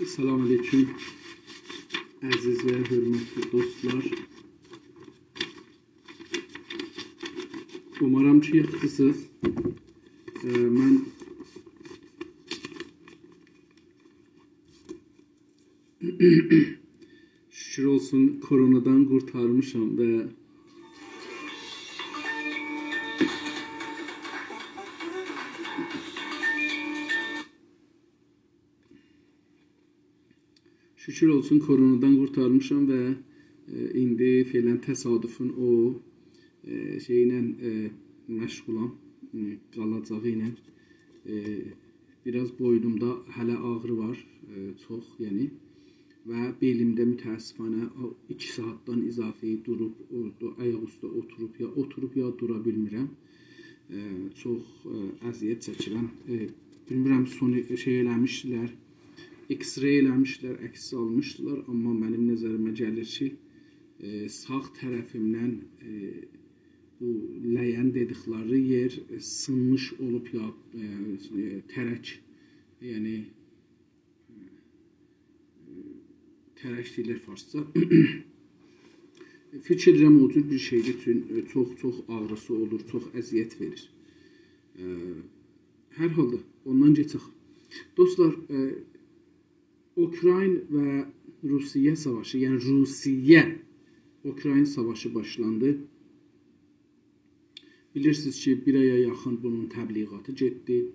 Salam aleyküm, əziz və hörmətli dostlar. Umarım ki, yaxşısınız. Mən şükür olsun koronadan qurtarmışam və indi fiilən təsadüfün o şeylə məşğulam, qalacağı ilə. Biraz boynumda hələ ağrı var, çox yəni. Və belimdə mütəəssifanə 2 saatdan izafi durub, ayaq üstə oturub ya dura bilmirəm. Çox əziyyət çəkirəm. Bilmirəm, sonu şey eləmişdilər, X-ray eləmişdilər, əks almışdılar. Amma mənim nəzərimə gəlir ki, sağ tərəfimdən bu ləyən dedikləri yer sınmış olub ya tərək, yəni tərək deyilir farsça. Fikir edirəm o cür bir şeydir üçün çox ağrısı olur, çox əziyyət verir. Hər halda ondan keçək. Dostlar, Ukrayna və Rusiya savaşı, yəni Rusiya-Ukrayna savaşı başlandı. Bilirsiniz ki, bir aya yaxın bunun təbliğatı getdi.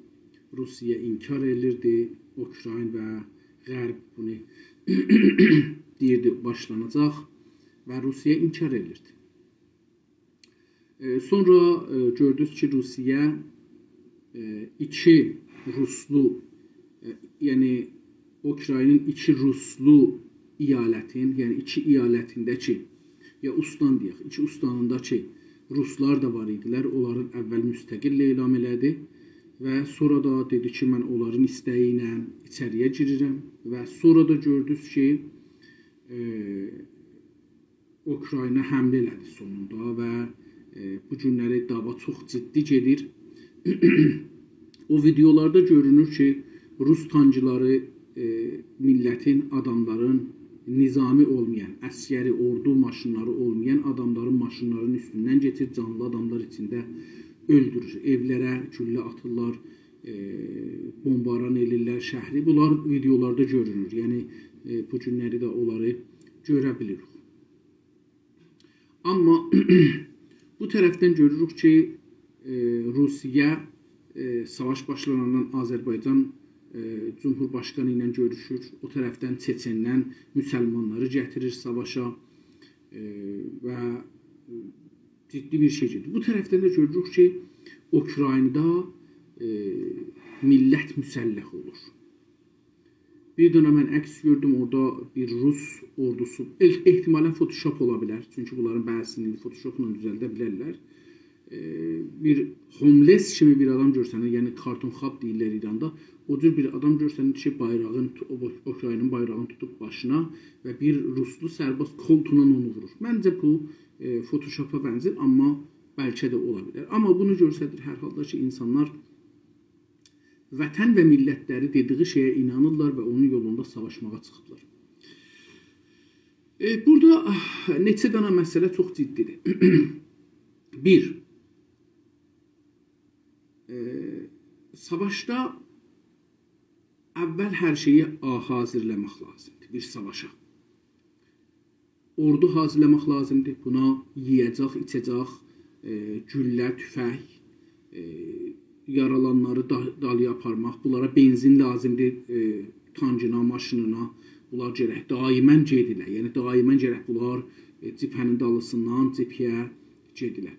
Rusiya inkar edirdi, Ukrayna və Qərb bunu deyirdi, başlanacaq və Rusiya inkar edirdi. Sonra gördünüz ki, Rusiya 2 Ruslu, yəni Ukraynanın 2 Ruslu iyalətin, yəni 2 iyalətindəki, ya ustan deyək, 2 ustanındakı Ruslar da var idilər, onların əvvəl müstəqil elan elədi və sonra da dedi ki, mən onların istəyi ilə içəriyə girirəm və sonra da gördünüz ki, Ukrayna həmlə elədi sonunda və bu günləri dava çox ciddi gedir. O videolarda görünür ki, Rus tankları millətin, adamların nizami olmayan, əskəri, ordu maşınları olmayan adamların maşınlarının üstündən geçir, canlı adamlar içində öldürür. Evlərə güllə atırlar, bombaran elirlər şəhri. Bunlar videolarda görünür. Yəni, bu günləri də onları görə bilirik. Amma bu tərəfdən görürük ki, Rusiya savaş başlanandan Azərbaycan Cumhurbaşqanı ilə görüşür. O tərəfdən Çeçendən müsəlmanları gətirir savaşa və ciddi bir şey gedir. Bu tərəfdən də görürük ki, Ukraynada millət müsəlləh olur. Bir dönə mən əks gördüm, orada bir Rus ordusu, ehtimalən Photoshop ola bilər. Çünki bunların bəzisini Photoshopla düzəldə bilərlər. Bir homeless kimi bir adam görsənir, yəni karton xab deyirlər İranda, o cür bir adam görsənir ki, Ukraynanın bayrağını tutub başına və bir Ruslu sərbaz koltuğuna onu vurur. Məncə bu Photoshopa bənzir, amma bəlkə də ola bilər. Amma bunu görsədir hər halda ki, insanlar vətən və millətləri dediği şeyə inanırlar və onun yolunda savaşmağa çıxıblar. Burada neçə dənə məsələ çox ciddidir. 1. Savaşda əvvəl hər şeyi hazırlamaq lazımdır, bir savaşa. Ordu hazırlamaq lazımdır, buna yiyəcək, içəcək, güllə, tüfək, yaralanları dalıya aparmaq, bunlara benzin lazımdır, tankına, maşınına, bunlar gərək daimən gedirlər. Yəni, daimən gərək bunlar cipənin dalısından cipəyə gedirlər.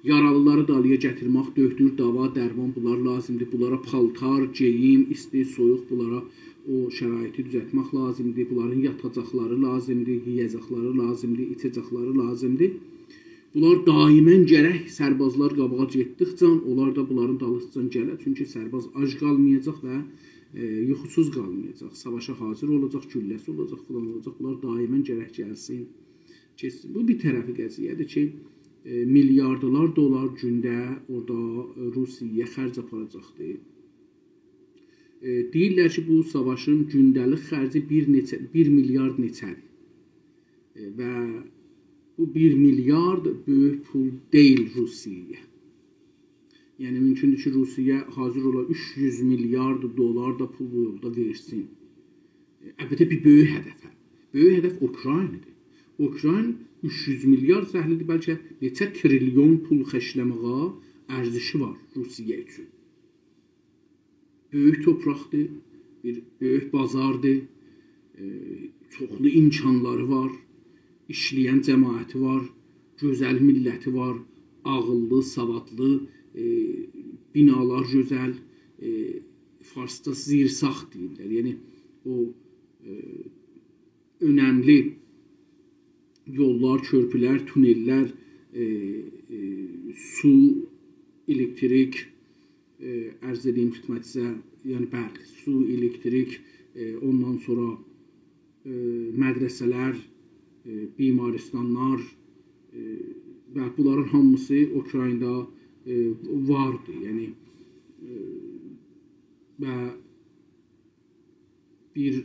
Yaralıları dalıya gətirmək, döhdür, dava, dərman bunlar lazımdır. Bunlara paltar, geyim, isti, soyuq, bunlara o şəraiti düzəltmək lazımdır. Bunların yatacaqları lazımdır, yiyəcəkləri lazımdır, içəcəkləri lazımdır. Bunlar daimən gərək sərbazlar qabağa getdikcə, onlar da bunların dalısıcan gələr. Çünki sərbaz ac qalmayacaq və yuxusuz qalmayacaq. Savaşa hazır olacaq, gülləsi olacaq, falan olacaq. Bunlar daimən gərək gəlsin, keçsin. Bu bir tərəfi qəziyyədir ki, milyardolar dolar gündə orada Rusiyaya xərc aparacaqdır. Deyirlər ki, bu savaşın gündəlik xərci 1 milyard neçədir. Və bu 1 milyard böyük pul deyil Rusiyaya. Yəni mümkündür ki, Rusiya hazır ola 300 milyard dolar da pul bu yolda versin. Əlbəttə bir böyük hədəfə. Böyük hədəf Ukraynadır. Ukrayna 300 milyard zəhlidir, bəlkə neçə trilyon pul xərcləməyə ərzişi var Rusiya üçün. Böyük torpaqdır, bir böyük bazardır, çoxlu imkanları var, işləyən cəmaəti var, gözəl milləti var, ağıllı, savadlı, binalar gözəl, farsda zirsaq deyirlər. Yəni o önəmli yollar, körpülər, tunellər, su, elektrik, ərz edeyim xidmətinizə, yəni bəli, su, elektrik, ondan sonra mədrəsələr, bimaristanlar və bunların hamısı Ukraynada vardı. Yəni və bir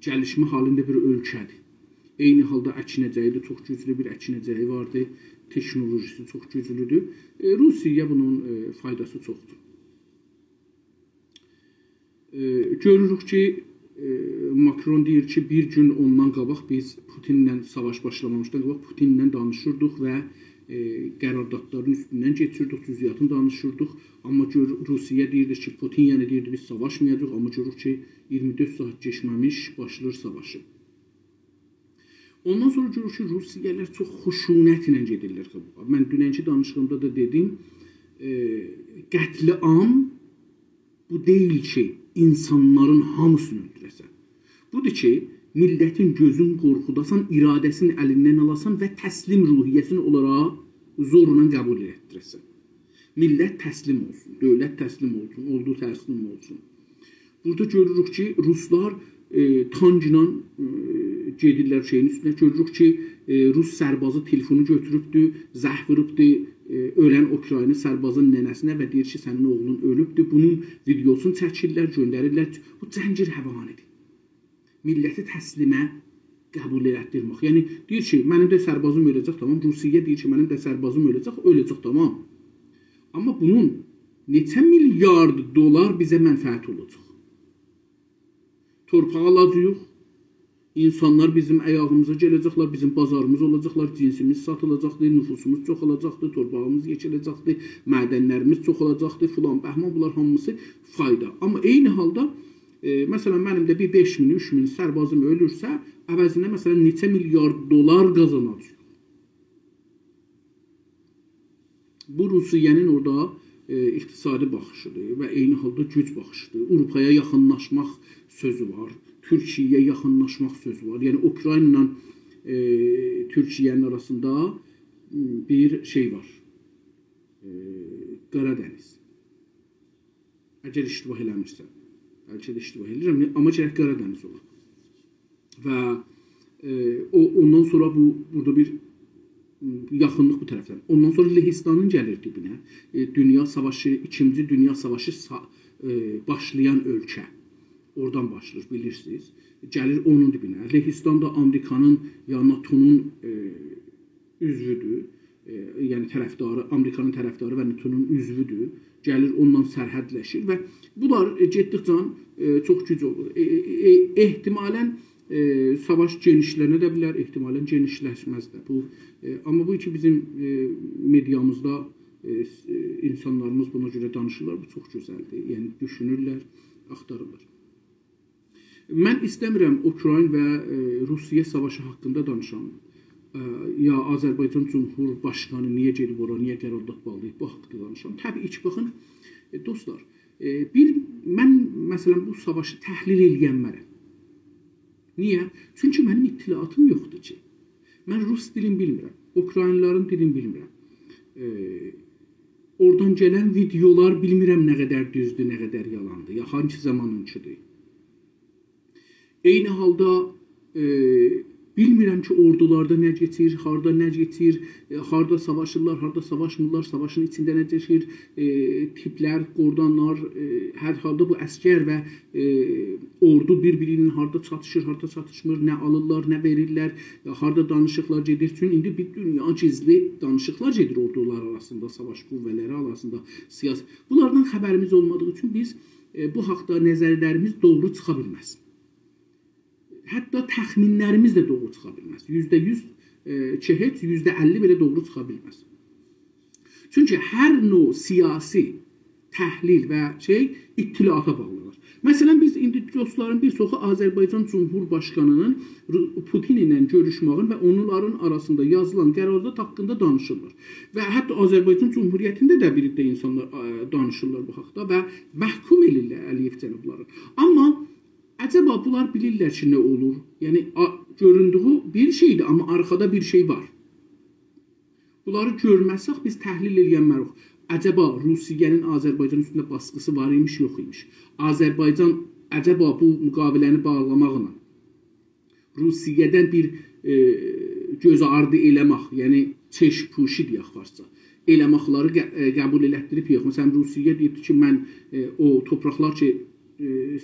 gəlişmə halında bir ölkədir. Eyni halda əkinəcəyi də çox güclü bir əkinəcəyi vardı. Texnolojisi çox güclüdür. Rusiyaya bunun faydası çoxdur. Görürük ki, Macron deyir ki, bir gün ondan qabaq biz Putinlə savaş başlamamışdan qabaq Putinlə danışırdıq və qərardatların üstündən geçirdik, cüziyyatını danışırdıq. Amma Rusiya deyirdi ki, Putin yəni deyirdi biz savaşmayacaq, amma görürük ki, 24 saat geçməmiş başlayır savaşı. Ondan sonra görürük ki, Rusiyalılar çox xuşunətlə gedirlər. Mən dünənki danışığımda da dedim, qətliam bu deyil ki, insanların hamısını öldürəsən. Budur ki, millətin gözün qorxudasan, iradəsini əlindən alasan və təslim ruhiyyəsini olaraq zorla qəbul etdirəsən. Millət təslim olsun, dövlət təslim olsun, ordu təslim olsun. Burada görürük ki, Ruslar tankla gedirlər şeyin üstünə. Görürük ki, Rus sərbazı telefonu götürübdür, zəh vurubdur ölən Ukrayna sərbazın nənəsinə və deyir ki, sənin oğlun ölübdür. Bunun videosunu çəkirlər, göndərirlər. Bu cəngir həvanidir. Milləti təslimə qəbul etdirmək. Yəni, deyir ki, mənim də sərbazım öləcək, tamam. Rusiya deyir ki, mənim də sərbazım öləcək, tamam. Amma bunun neçə milyard dolar bizə mənfəət olacaq. Torpağı alacaq, insanlar bizim əyağımıza gələcəklər, bizim bazarımız olacaqlar, cinsimiz satılacaqdır, nüfusumuz çoxalacaqdır, torpağımız yeşiləcəkdir, mədənlərimiz çoxalacaqdır, filan, bəhman, bunlar hamısı fayda. Amma eyni halda, məsələn, mənim də bir 5.000, 3.000 sərbazım ölürsə, əvəzinə məsələn neçə milyard dolar qazanacaq. Bu Rusiyanın orada iqtisadi baxışıdır və eyni halda güc baxışıdır. Avropaya yaxınlaşmaq sözü var, Türkiyəyə yaxınlaşmaq sözü var. Yəni, Ukrayna ilə Türkiyənin arasında bir şey var, Qaradəniz. Əgər iştibah eləmirsən, bəlkə də iştibah eləyirəm, amma gərək Qaradəniz olur. Və ondan sonra burada bir yaxınlıq bu tərəfdən. Ondan sonra Lehistanın gəlir dibinə. Dünya savaşı, 2-ci Dünya savaşı başlayan ölkə. Oradan başlayır, bilirsiniz. Gəlir onun dibinə. Lehistan da Amerikanın ya NATO'nun üzvüdür. Yəni tərəfdarı, Amerikanın tərəfdarı və NATO'nun üzvüdür. Gəlir ondan sərhədləşir və bunlar getdikcə çox güc olur. Ehtimalən savaş genişlənə də bilər, ehtimalən genişləşməz də. Amma bu ki, bizim mediamızda insanlarımız buna görə danışırlar, bu çox gözəldir. Yəni, düşünürlər, axtarırlar. Mən istəmirəm Ukrayna və Rusiya savaşı haqqında danışam. Ya Azərbaycan Cumhurbaşqanı niyə gedib ora, niyə qərardat bağlayıb, bu haqqında danışam. Təbii ki, baxın, dostlar, mən məsələn bu savaşı təhlil eləyənmərəm. Niyə? Çünki mənim ittilatım yoxdur ki. Mən Rus dilini bilmirəm, Ukraynalıların dilini bilmirəm. Oradan gələn videolar bilmirəm nə qədər düzdür, nə qədər yalandır, ya hangi zamanınkidir. Eyni halda Bilmirəm ki, ordularda nə keçir, harda nə keçir, harda savaşırlar, harda savaşmırlar, savaşın içində nə keçir, tiplər, qordanlar, hər halda bu əskər və ordu bir-birinin harda çatışır, harda çatışmır, nə alırlar, nə verirlər, harda danışıqlar gedir. Çünki indi bir dünya gizli danışıqlar gedir ordular arasında, savaş qüvvələri arasında, siyasi. Bunlardan xəbərimiz olmadığı üçün biz bu haqda nəzərlərimiz doğru çıxa bilməz. Hətta təxminlərimiz də doğru çıxa bilməz. %100 ki, heç %50 belə doğru çıxa bilməz. Çünki hər növ siyasi təhlil və ittilata bağlıdır. Məsələn, biz indi dostların bir çoxu Azərbaycan Cumhurbaşqanının Putin ilə görüşməyin və onların arasında yazılan qərarlar haqqında danışırlar. Və hətta Azərbaycan Cumhuriyyətində də bir də insanlar danışırlar bu haqda və məhkum edirlər Əliyev cənabları. Amma əcəba bunlar bilirlər ki, nə olur? Yəni, göründüyü bir şeydir, amma arxada bir şey var. Bunları görməsək, biz təhlil edəmərik. Əcəba Rusiyanın Azərbaycan üstündə baskısı var imiş, yox imiş. Azərbaycan əcəba bu müqaviləni bağlamaqla Rusiyadan bir göz ardı eləmək, yəni çeşpuşi deyək varsa, eləməkləri qəbul elətdirib yox. Məsələn, Rusiya deyib ki, mən o torpaqlar ki,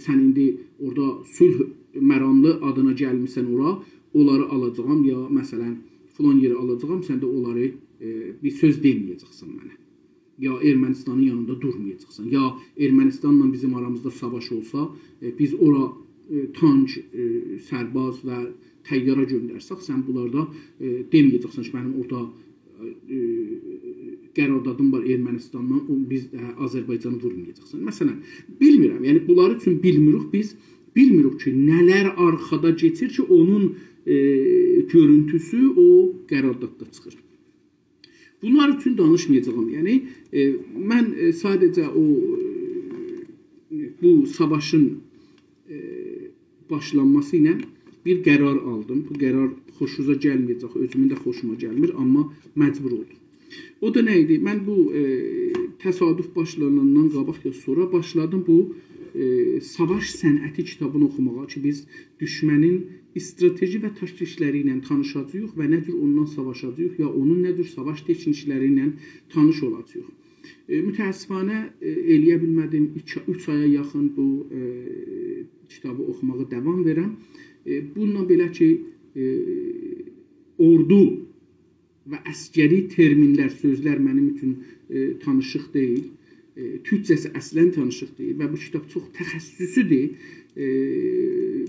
sən indi orada sülh məramlı adına gəlmişsən ora, onları alacağam ya məsələn filan yeri alacağam, sən də onları bir söz deməyəcəksən mənə. Ya Ermənistanın yanında durmayacaqsan, ya Ermənistanla bizim aramızda savaş olsa, biz ora tank, sərbaz və təyyara göndərsək, sən bunlarda deməyəcəksən ki, mənim orada qərardadım var Ermənistandan, biz Azərbaycanı vurmayacaqsan. Məsələn, bilmirəm, yəni bunları üçün bilmirik, biz bilmirik ki, nələr arxada keçir ki, onun görüntüsü o qərardatda çıxır. Bunlar üçün danışmayacağım. Yəni, mən sadəcə bu savaşın başlanması ilə bir qərar aldım. Bu qərar xoşunuza gəlməyəcək, özümün də xoşuma gəlmir, amma məcbur oldum. O da nə idi? Mən bu təsadüf başlanandan qabaq ya sonra başladım bu savaş sənəti kitabını oxumağa ki, biz düşmənin strateji və təşkilləri ilə tanışacağıq və nə cür ondan savaşacağıq, ya onun nə cür savaş texnikləri ilə tanış olacağıq. Mütəəssifanə eləyə bilmədim, 3 aya yaxın bu kitabı oxumağa davam verəm. Bununla belə ki, ordu və əskəri terminlər, sözlər mənim üçün tanışıq deyil. Türkcəsi əslən tanışıq deyil və bu kitab çox təxəssüsüdür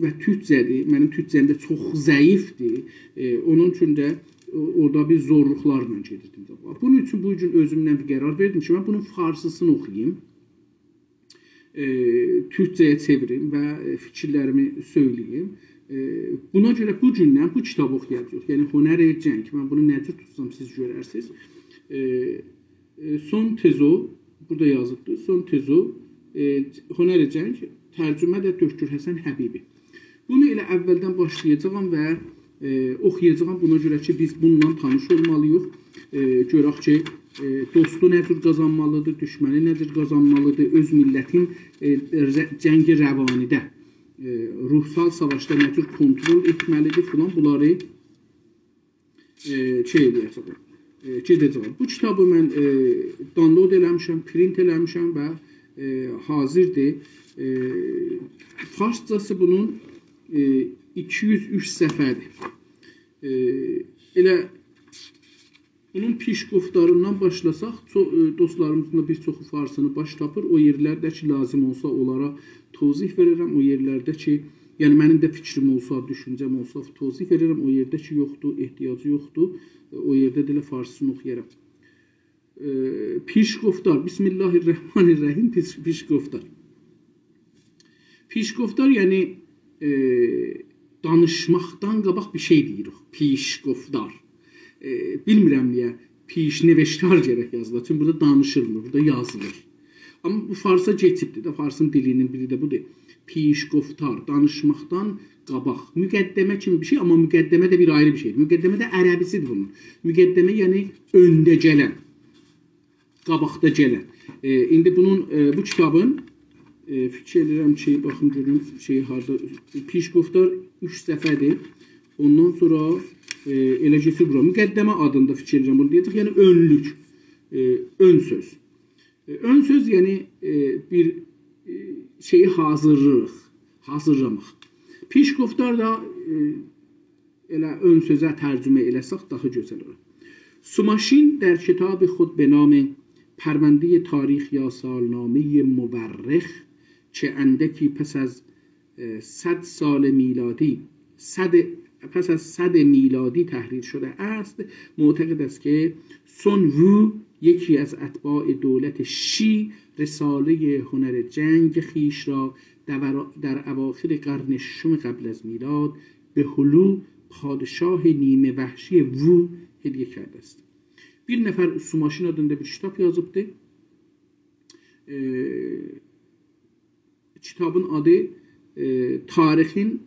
və türkcədir. Mənim türkcəm də çox zəifdir. Onun üçün də orada bir zorluqlarla gedirdim. Bunun üçün bu gün özümdən bir qərar verdim ki, mən bunun farsısını oxuyayım, türkcəyə çevirim və fikirlərimi söyləyim. Buna görə bu gündən bu kitabı oxuyacaq. Yəni, Honər Cəng, mən bunu necə tutsam siz görərsiniz. Son tezo, burada yazıbdır, son tezo, Honər Cəng, tərcümə də Döktür Həsən Həbibi. Bunu elə əvvəldən başlayacağam və oxuyacağam. Buna görə ki, biz bununla tanış olmalıyıq. Görək ki, dostu nə cür qazanmalıdır, düşməni nə cür qazanmalıdır, öz millətin cəngi rəvanidə, ruhsal savaşda nə cür kontrol etməlidir filan, bunları gedəcəm. Bu kitabı mən download eləmişəm, print eləmişəm və hazırdır. Farscası bunun 203 səhifədir. Elə bunun pişqoflarından başlasaq, dostlarımızın da bir çoxu farsını baş tapır. O yerlərdə ki, lazım olsa onlara tozih verirəm. O yerlərdə ki, yəni mənim də fikrim olsa, düşüncəm olsa tozih verirəm. O yerdə ki, yoxdur, ehtiyacı yoxdur. O yerdə də elə farsını oxuyaram. Pişqoflar, Bismillahirrahmanirrahim, pişqoflar. Pişqoflar, yəni danışmaqdan qabaq bir şey deyirik. Pişqoflar. Bilmirəm niyə pişneveştar gərək yazılır. Çünki burada danışılmır, burada yazılır. Amma bu farsa geçibdir də, farsın dilinin biri də budur. Pişqoftar, danışmaqdan qabaq. Müqəddəmə kimi bir şey, amma müqəddəmə də bir ayrı bir şeydir. Müqəddəmə də ərəbisidir bunun. Müqəddəmə yəni öndə gələn, qabaqda gələn. İndi bunun, bu kitabın fikir edirəm ki, baxın görün, harada, Pişqoftar 3 səhifədir. Ondan sonra elə keçir bura. Müqəddəmə adında fikirləşirəm bunu deyəcək. Yəni önlük, ön söz. Ön söz yəni bir şeyi hazırlamaq. Pişguftar da elə ön sözə tərcümə eləsək daha gözəl olar. سوماشین در کتاب خود به نام پرونده تاریخ یا سالنامه مورخ چه اندکی پس از 100 سال میلادی پس از 100 میلادی تحریر شده است معتقد است که سون وو یکی از اتباع دولت شی رساله هنر جنگ خیش را در اواخر قرن ششم قبل از میلاد به هلو پادشاه نیمه وحشی وو hediye کرده است. Bir nefer Sumaşin adında bir kitap yazıbdı. Kitabın adı tarihin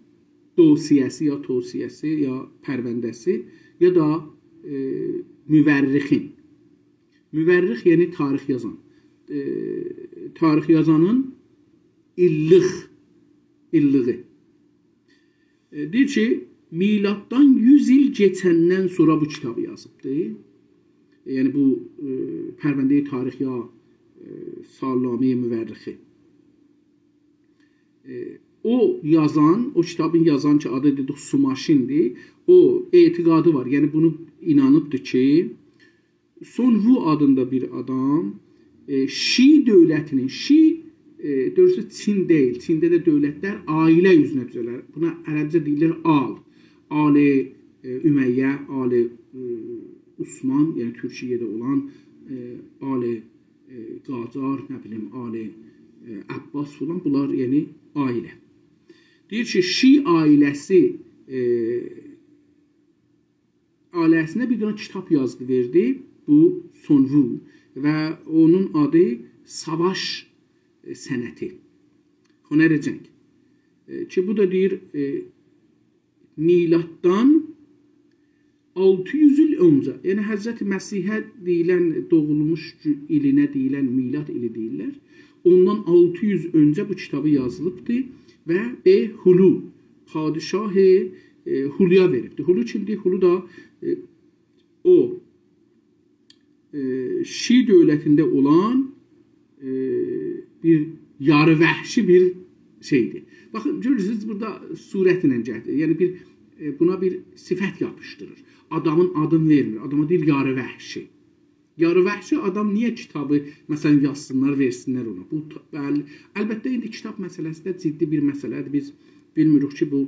dosiyesi ya tosiyesi ya pərvəndəsi ya da müvərrixin. Müvərrix yani tarix yazan. Tarix yazanın illığı. Deyir ki milattan 100 il geçəndən sonra bu kitabı yazıbdı. Yəni bu pərvəndə-i tarix ya salname-i müvərrixi. O yazan, o kitabın yazan ki adı dedik Sumaşindir. O etiqadı var. Yəni bunu inanıbdır ki Sun Wu adında bir adam Şi dövlətinin, Şi doğrusu Çin deyil. Çində də dövlətlər ailə üzrə düzələr. Buna ərəbcə deyirlər al. Ali Ümeyyə, Ali Osman, yəni Türkiyədə olan Ali Qacar, nə bilim, Ali Abbas falan, bunlar yəni ailə. Deyir ki, Şi ailəsinə bir dənə kitab yazdı, verdi, bu Sun Wu və onun adı Savaş sənəti, Hünər-i Cəng. Ki bu da deyir, milatdan 600 il öncə, yəni Həzrəti Məsihə deyilən, doğulmuş ilinə deyilən milat ili deyirlər. Ondan 600 öncə bu kitabı yazılıbdır və Hulu, padişahı Huluya veribdir. Hulu kimdir? Hulu da o Şi dövlətində olan bir yarı vəhşi bir şeydir. Baxın, görürsünüz burada surətlə gəldir. Yəni buna bir sifət yapışdırır. Adamın adını vermir. Adama deyir yarı vəhşi. Yarı vəhşi adam niyə kitabı məsələn yazsınlar, versinlər ona? Bu əlbəttə indi kitab məsələsi də ciddi bir məsələdir. Biz bilmirik ki, bu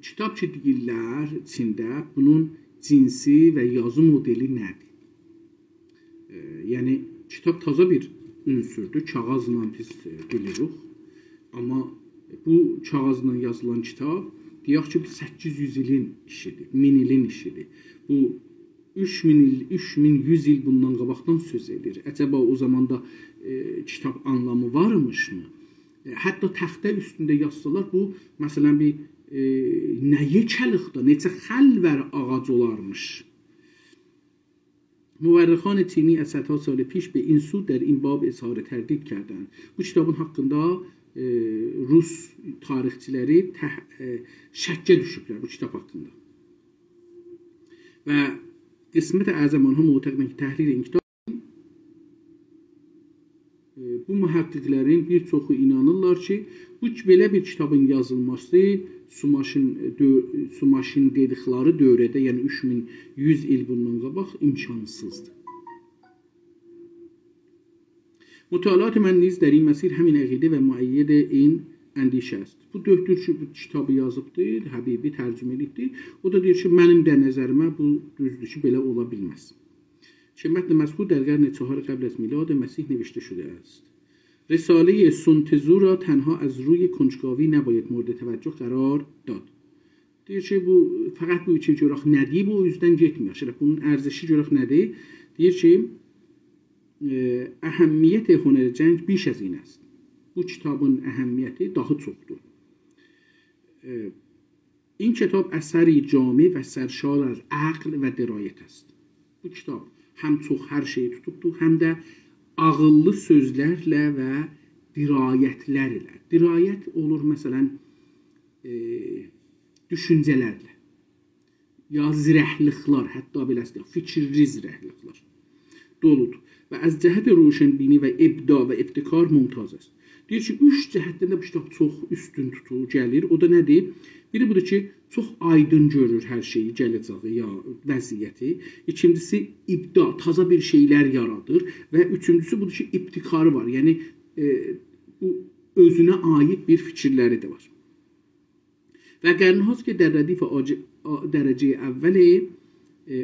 kitab ki deyirlər içində bunun cinsi və yazı modeli nədir? Yəni kitab taza bir ünsürdür. Kağızla biz bilirik. Amma bu kağızla yazılan kitab deyək ki 800 ilin işidir, 1000 ilin işidir. Bu 3100 il bundan qabaqdan söz edir. Əcəba o zamanda kitab anlamı varmışmı? Hətta təxtə üstündə yazsalar bu məsələn bir nəyə kəliqdə, necə xəlvər ağac olarmış. مورخان چینی از صدها سال پیش به این سو در این bab اظهار تردید کردند. Bu kitabın haqqında Rus tarixçiləri şəkkə düşüblər bu kitab haqqında. Və qismət əzəm onha muhtəqdən ki, təhrir in kitab bu mühəqqiqlərin bir çoxu inanırlar ki, bu belə bir kitabın yazılması Sumaşin dedikləri dövrədə, yəni 3100 il bundan qabaq imkansızdır. مطالعات من نیز در این مسیر همین عقیده و مؤید این اندیشه است. Bu dördür ki, bu kitabı yazıbdır, Həbibi tərcümə edibdir. O da deyir ki, mənim də nəzərimə bu düzdür ki, belə ola bilməz. که متن مذکور در قرن 4 قبل از میلاد مسیح نوشته شده است. رساله سنتزو را تنها از روی کنجکاوی نباید مورد توجه قرار داد. Deyir ki, bu fəqət bu iki görək nədir, bu o yüzden getmir. Bunun ərzişi görək nədir? Deyir ki, əhəmmiyyət Hünər-i Cəng بیش از این است. Bu kitabın əhəmmiyyəti daha çoxdur. این کتاب اثری جامع و سرشار از عقل و درایت است. Bu kitab həm çox hər şeyi tutubdur, həm də ağıllı sözlərlə və dirayətlər ilə. Dirayət olur, məsələn, düşüncələrlə, ya zirəhliklər, hətta beləsi fikirli zirəhliklər doludur. Və az cəhət roşənbini və ibda və ibtikar mümtaz است. Deyir ki, 3 cəhətdən də bu kitab çox üstün tutur, gəlir. O da nədir? Biri budur ki, çox aydın görür hər şeyi, gələcəyi ya vəziyyəti. İkincisi, ibda, taza bir şeylər yaradır. Və üçüncüsü budur ki, ibtikarı var. Yəni, bu özünə aid bir fikirləri də var. Və qərnihaz ki, dərrədif dərəcəyə əvvəli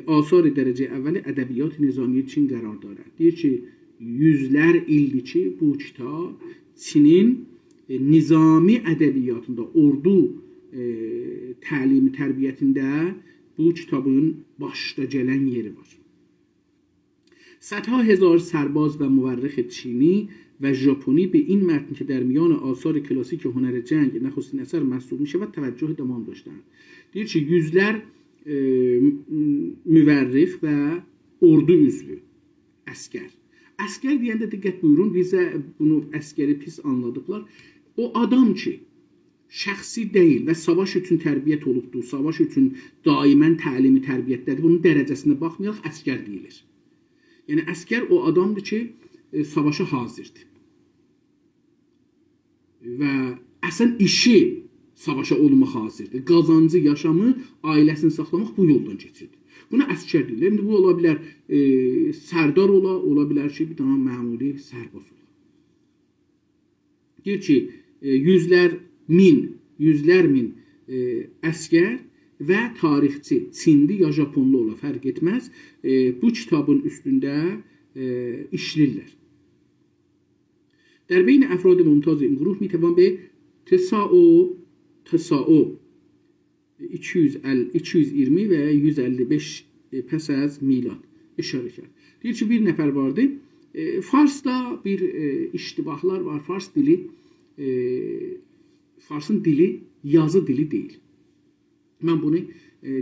آثار درجه اول ادبیات نظامی چین قرار دارد. deyir ki, yüzlər ildir ki, bu kitab Çinin nizami ədəbiyyatında, ordu təlimi, tərbiyyətində bu kitabın başda gələn yeri var. صدها هزار سرباز و مورخ چینی و ژاپنی به این متن که در میان آثار کلاسیک هنر جنگ نخستین اثر محسوب می‌شود توجه تمام داشتند. deyir ki, yüzlər müvərrix və ordu üzvü, əskər. Əskər deyəndə diqqət buyurun, bizə bunu əskəri pis anladıqlar. O adam ki, şəxsi deyil və savaş üçün tərbiyyət olubdur, savaş üçün daimən təlimi tərbiyyətdədir, bunun dərəcəsinə baxmayaraq əskər deyilir. Yəni, əskər o adamdır ki, savaşa hazırdır. Və əsən işi savaşa olmaq hazırdır. Qazancı, yaşamı, ailəsini saxlamaq bu yoldan keçirdir. Buna əskər deyilir. İndi bu ola bilər sərdar ola bilər ki, bir dana məmuri sərbaz ola. Deyir ki, yüzlər min əskər və tarixçi, Çinli ya Japonlu ola, fərq etməz, bu kitabın üstündə işlirlər. در بین افراد ممتاز این گروه میتوان به تساو 220 və 155 pəs az milad işarə edir. Deyir ki, bir nəfər vardı. Farsda bir iştibahlar var. Farsın dili yazı dili deyil. Mən bunu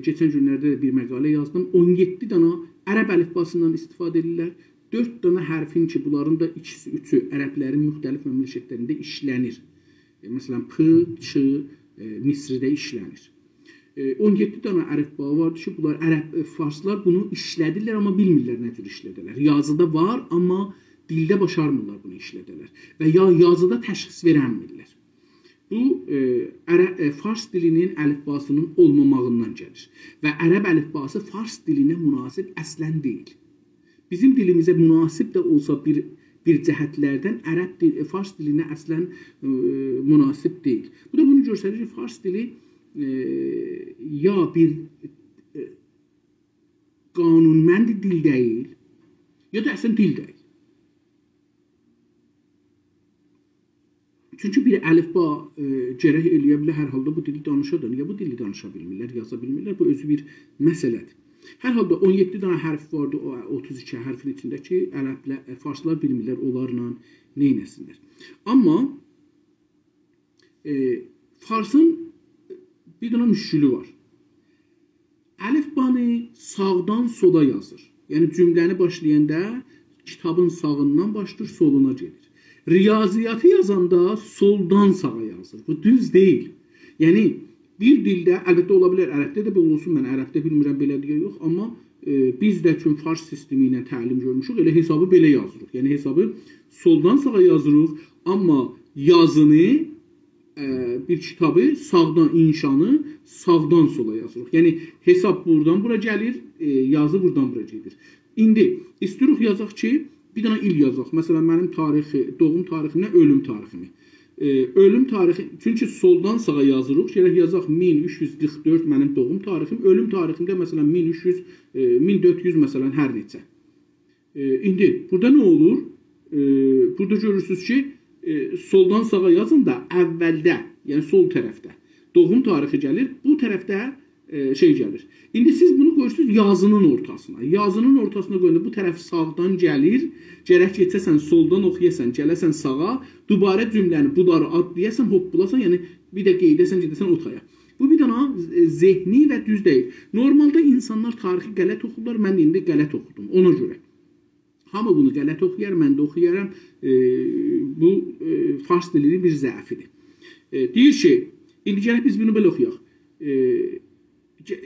keçən günlərdə də bir məqalə yazdım. 17 dana ərəb əlifbasından istifadə edirlər. 4 dana hərfin ki, bunların da ikisi, üçü ərəblərin müxtəlif məmləkətlərində işlənir. Məsələn, P, Ç, Misridə işlənir. 17 dana əlifba vardır ki, bunlar farslar bunu işlədirlər, amma bilmirlər nə tür işlədilər. Yazıda var, amma dildə başarmırlar bunu işlədilər. Və ya yazıda təşxis verənmirlər. Bu, fars dilinin əlifbasının olmamağından gəlir. Və ərəb əlifbası fars dilinə münasib əslən deyil. Bizim dilimizə münasib də olsa bir cəhətlərdən fars dilinə əslən münasib deyil. Bu da bunu göstərir ki, fars dili ya bir qanunmənd dil deyil, ya da əslən dil deyil. Çünki bir əlifba gərək eləyə bilər, hər halda bu dili danışadır. Ya bu dili danışa bilmirlər, yaza bilmirlər. Bu özü bir məsələdir. Hər halda 17 dana hərf vardı o 32 hərfin içindəki farslar bilmirlər, onlarla neynəsinlər. Amma farsın bir dana müşkülü var. Əlifbanı sağdan sola yazır. Yəni cümləni başlayanda kitabın sağından başlayır, soluna gedir. Riyaziyyatı yazanda soldan sağa yazır. Bu düz deyil. Yəni bir dildə, əlbəttə ola bilər, ərəbdə də belə olsun, mən ərəbdə bilmirəm, belə deyə yox, amma biz də üçün fars sistemi ilə təlim görmüşük, elə hesabı belə yazırıq. Yəni hesabı soldan sağa yazırıq, amma yazını, bir kitabı sağdan, inşanı sağdan sola yazırıq. Yəni hesab buradan bura gəlir, yazı buradan bura gedir. İndi istəyirik yazaq ki, bir dana il yazaq. Məsələn, mənim doğum tariximlə ölüm tariximi. Ölüm tarixi, çünki soldan sağa yazırıq, gərək yazaq 1344 mənim doğum tarixim, ölüm tariximdə məsələn 1400 məsələn hər neçə. İndi burada nə olur? Burada görürsünüz ki, soldan sağa yazın da əvvəldə, yəni sol tərəfdə doğum tarixi gəlir, bu tərəfdə şey gəlir. İndi siz bunu qoyursunuz yazının ortasına. Yazının ortasına qoyunda bu tərəf sağdan gəlir, gərək keçəsən soldan oxuyasan, gələsən sağa, dubarə cümləni bunları adlayasan, hoppulasan, yəni bir də qeydəsən, gedəsən o taya. Bu bir dana zehni və düz deyil. Normalda insanlar tarixi qələt oxurlar, mən indi qələt oxudum, ona görə. Hamı bunu qələt oxuyar, mən də oxuyaram. Bu fars dilinin bir zəfidir. Deyir ki, indi gərək biz bunu belə oxuyaq.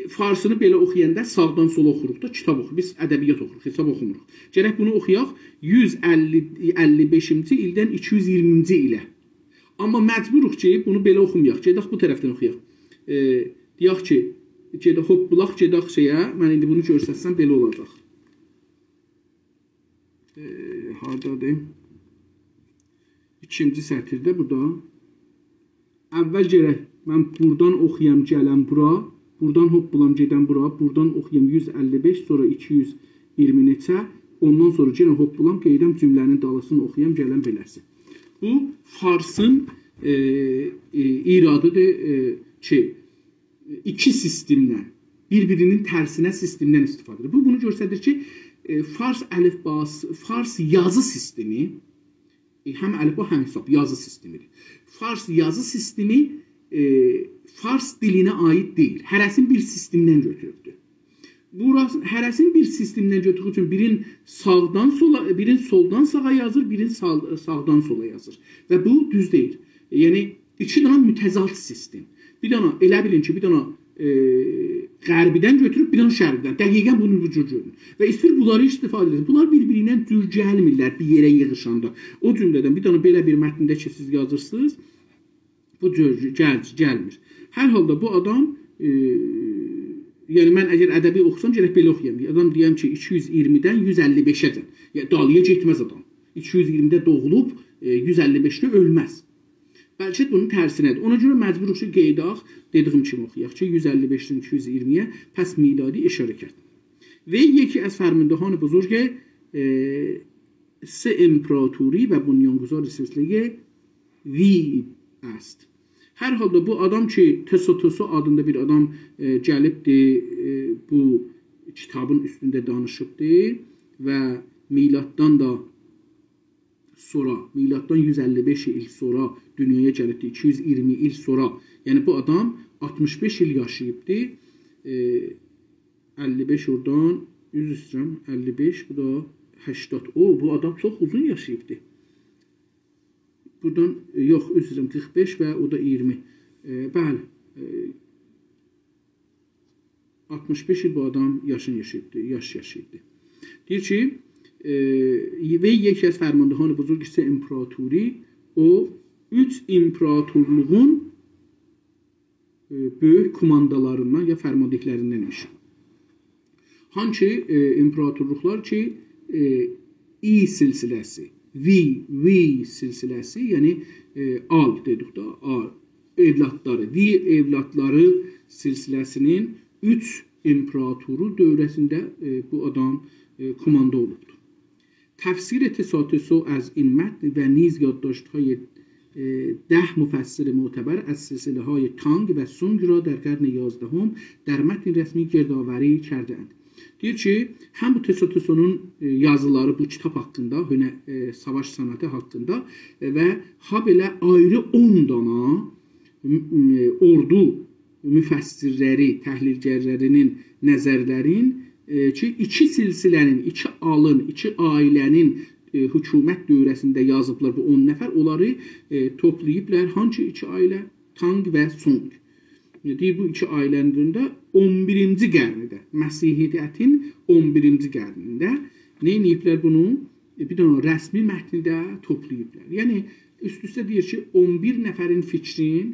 farsını belə oxuyanda sağdan sola oxuruq da, kitab oxuyuruq. Biz ədəbiyyat oxuruq, hesab oxumuruq. Gərək bunu oxuyaq 155-ci ildən 220-ci ilə. Amma məcburuq ki, bunu belə oxumayaq. Gedək bu tərəfdən oxuyaq. Deyək ki, hop bulaq, gedək şeyə. Mən indi bunu görsətsəm belə olacaq. Hardadır? İkinci sətirdə burada. Əvvəl gərək mən buradan oxuyam, gələm bura. Buradan hop bulam, gedəm bura. Buradan oxuyam 155, sonra 220 neçə. Ondan sonra yenə hop bulam, qeydəm cümlənin dalısını oxuyam, gələm beləsi. Bu farsın iradıdır ki, iki sistemdən, bir-birinin tərsinə sistemdən istifadə edir. Bu bunu göstərir ki, fars əlifbası, fars yazı sistemi, həm əlifba, həm hesab yazı sistemidir. Fars yazı sistemi fars dilinə aid deyil. Hərəsin bir sistemdən götürübdür. Burası hərəsin bir sistemdən götürdüyü üçün birin sağdan sola, birin soldan sağa yazır, birin sağdan sola yazır. Və bu düz deyil. Yəni iki dənə mütəzad sistem. Bir dənə elə bilin ki, bir dənə qərbidən götürüb, bir dənə şərqdən. Dəqiqən bunu bu cür görün. Və istəyir bunları istifadə edin. Bunlar bir-birindən düz gəlmirlər bir yerə yığışanda. O cümlədən bir dənə belə bir mətndə ki, siz yazırsınız, bu cür gəlmir. Hər halda bu adam yəni mən əgər ədəbi oxusam, gərək belə oxuyam. Adam deyəm ki, 220-dən 155-əcən. Yəni, dalıya getməz adam. 220-də doğulub, 155-də ölməz. Bəlkə bunun tərsinədir. Ona görə məcburuq ki, qeydaq, dediyim kimi oxuyaq ki, 155-dən 220-yə pəs miladi işarə کرد. Və یکی از فرماندهان بزرگ سه امپراتوری و بنیانگذار سلسله وی است. Hər halda bu adam ki, Tesotosu adında bir adam gəlibdir, bu kitabın üstündə danışıbdır və miladdan da sonra, miladdan 155 il sonra dünyaya gəlibdir, 220 il sonra. Yəni bu adam 65 il yaşayıbdır. 55 oradan, 100 istəyirəm, 55, bu da 80. Bu adam çox uzun yaşayıbdır. Buradan, yox, üzrəm 45 və o da 20. Bəli, 65 il bu adam yaş yaşayıbdır. Deyir ki, və yeki az fərmandıhan buzurg ise imparatori, o 3 imparatorluğun böyük kumandalarından ya fərmandiklərindənmiş. Hangi imparatorluqlar ki, İ silsiləsi, V silsiləsi, yəni al dedik da, evlatları, V evlatları silsiləsinin 3 imparatoru dövrəsində bu adam komanda olubdur. تفسیر تساتسو از این متن و نیز یادداشت‌های 10 مفسر معتبر از سلسله‌های تانگ و سونگ را در قرن 11 در متن رسمی گردآوری کردند. Deyir ki, həm bu Tesotusonun yazıları bu kitab haqqında, savaş sənəti haqqında və ha belə ayrı 10 dana ordu müfəssirləri, təhlilgərlərinin nəzərlərin ki, iki silsilənin, iki alın, iki ailənin hökumət dövrəsində yazıblar bu 10 nəfər. Onları toplayıblar. Hangi iki ailə? Tang və Song. Deyir, bu iki ailənin birində 11-ci qarnında, Məsihiyyətin 11-ci qarnında nə ediblər bunu? Bir dənə rəsmi mətndə toplayıblar. Yəni, üst-üstə deyir ki, 11 nəfərin fikrin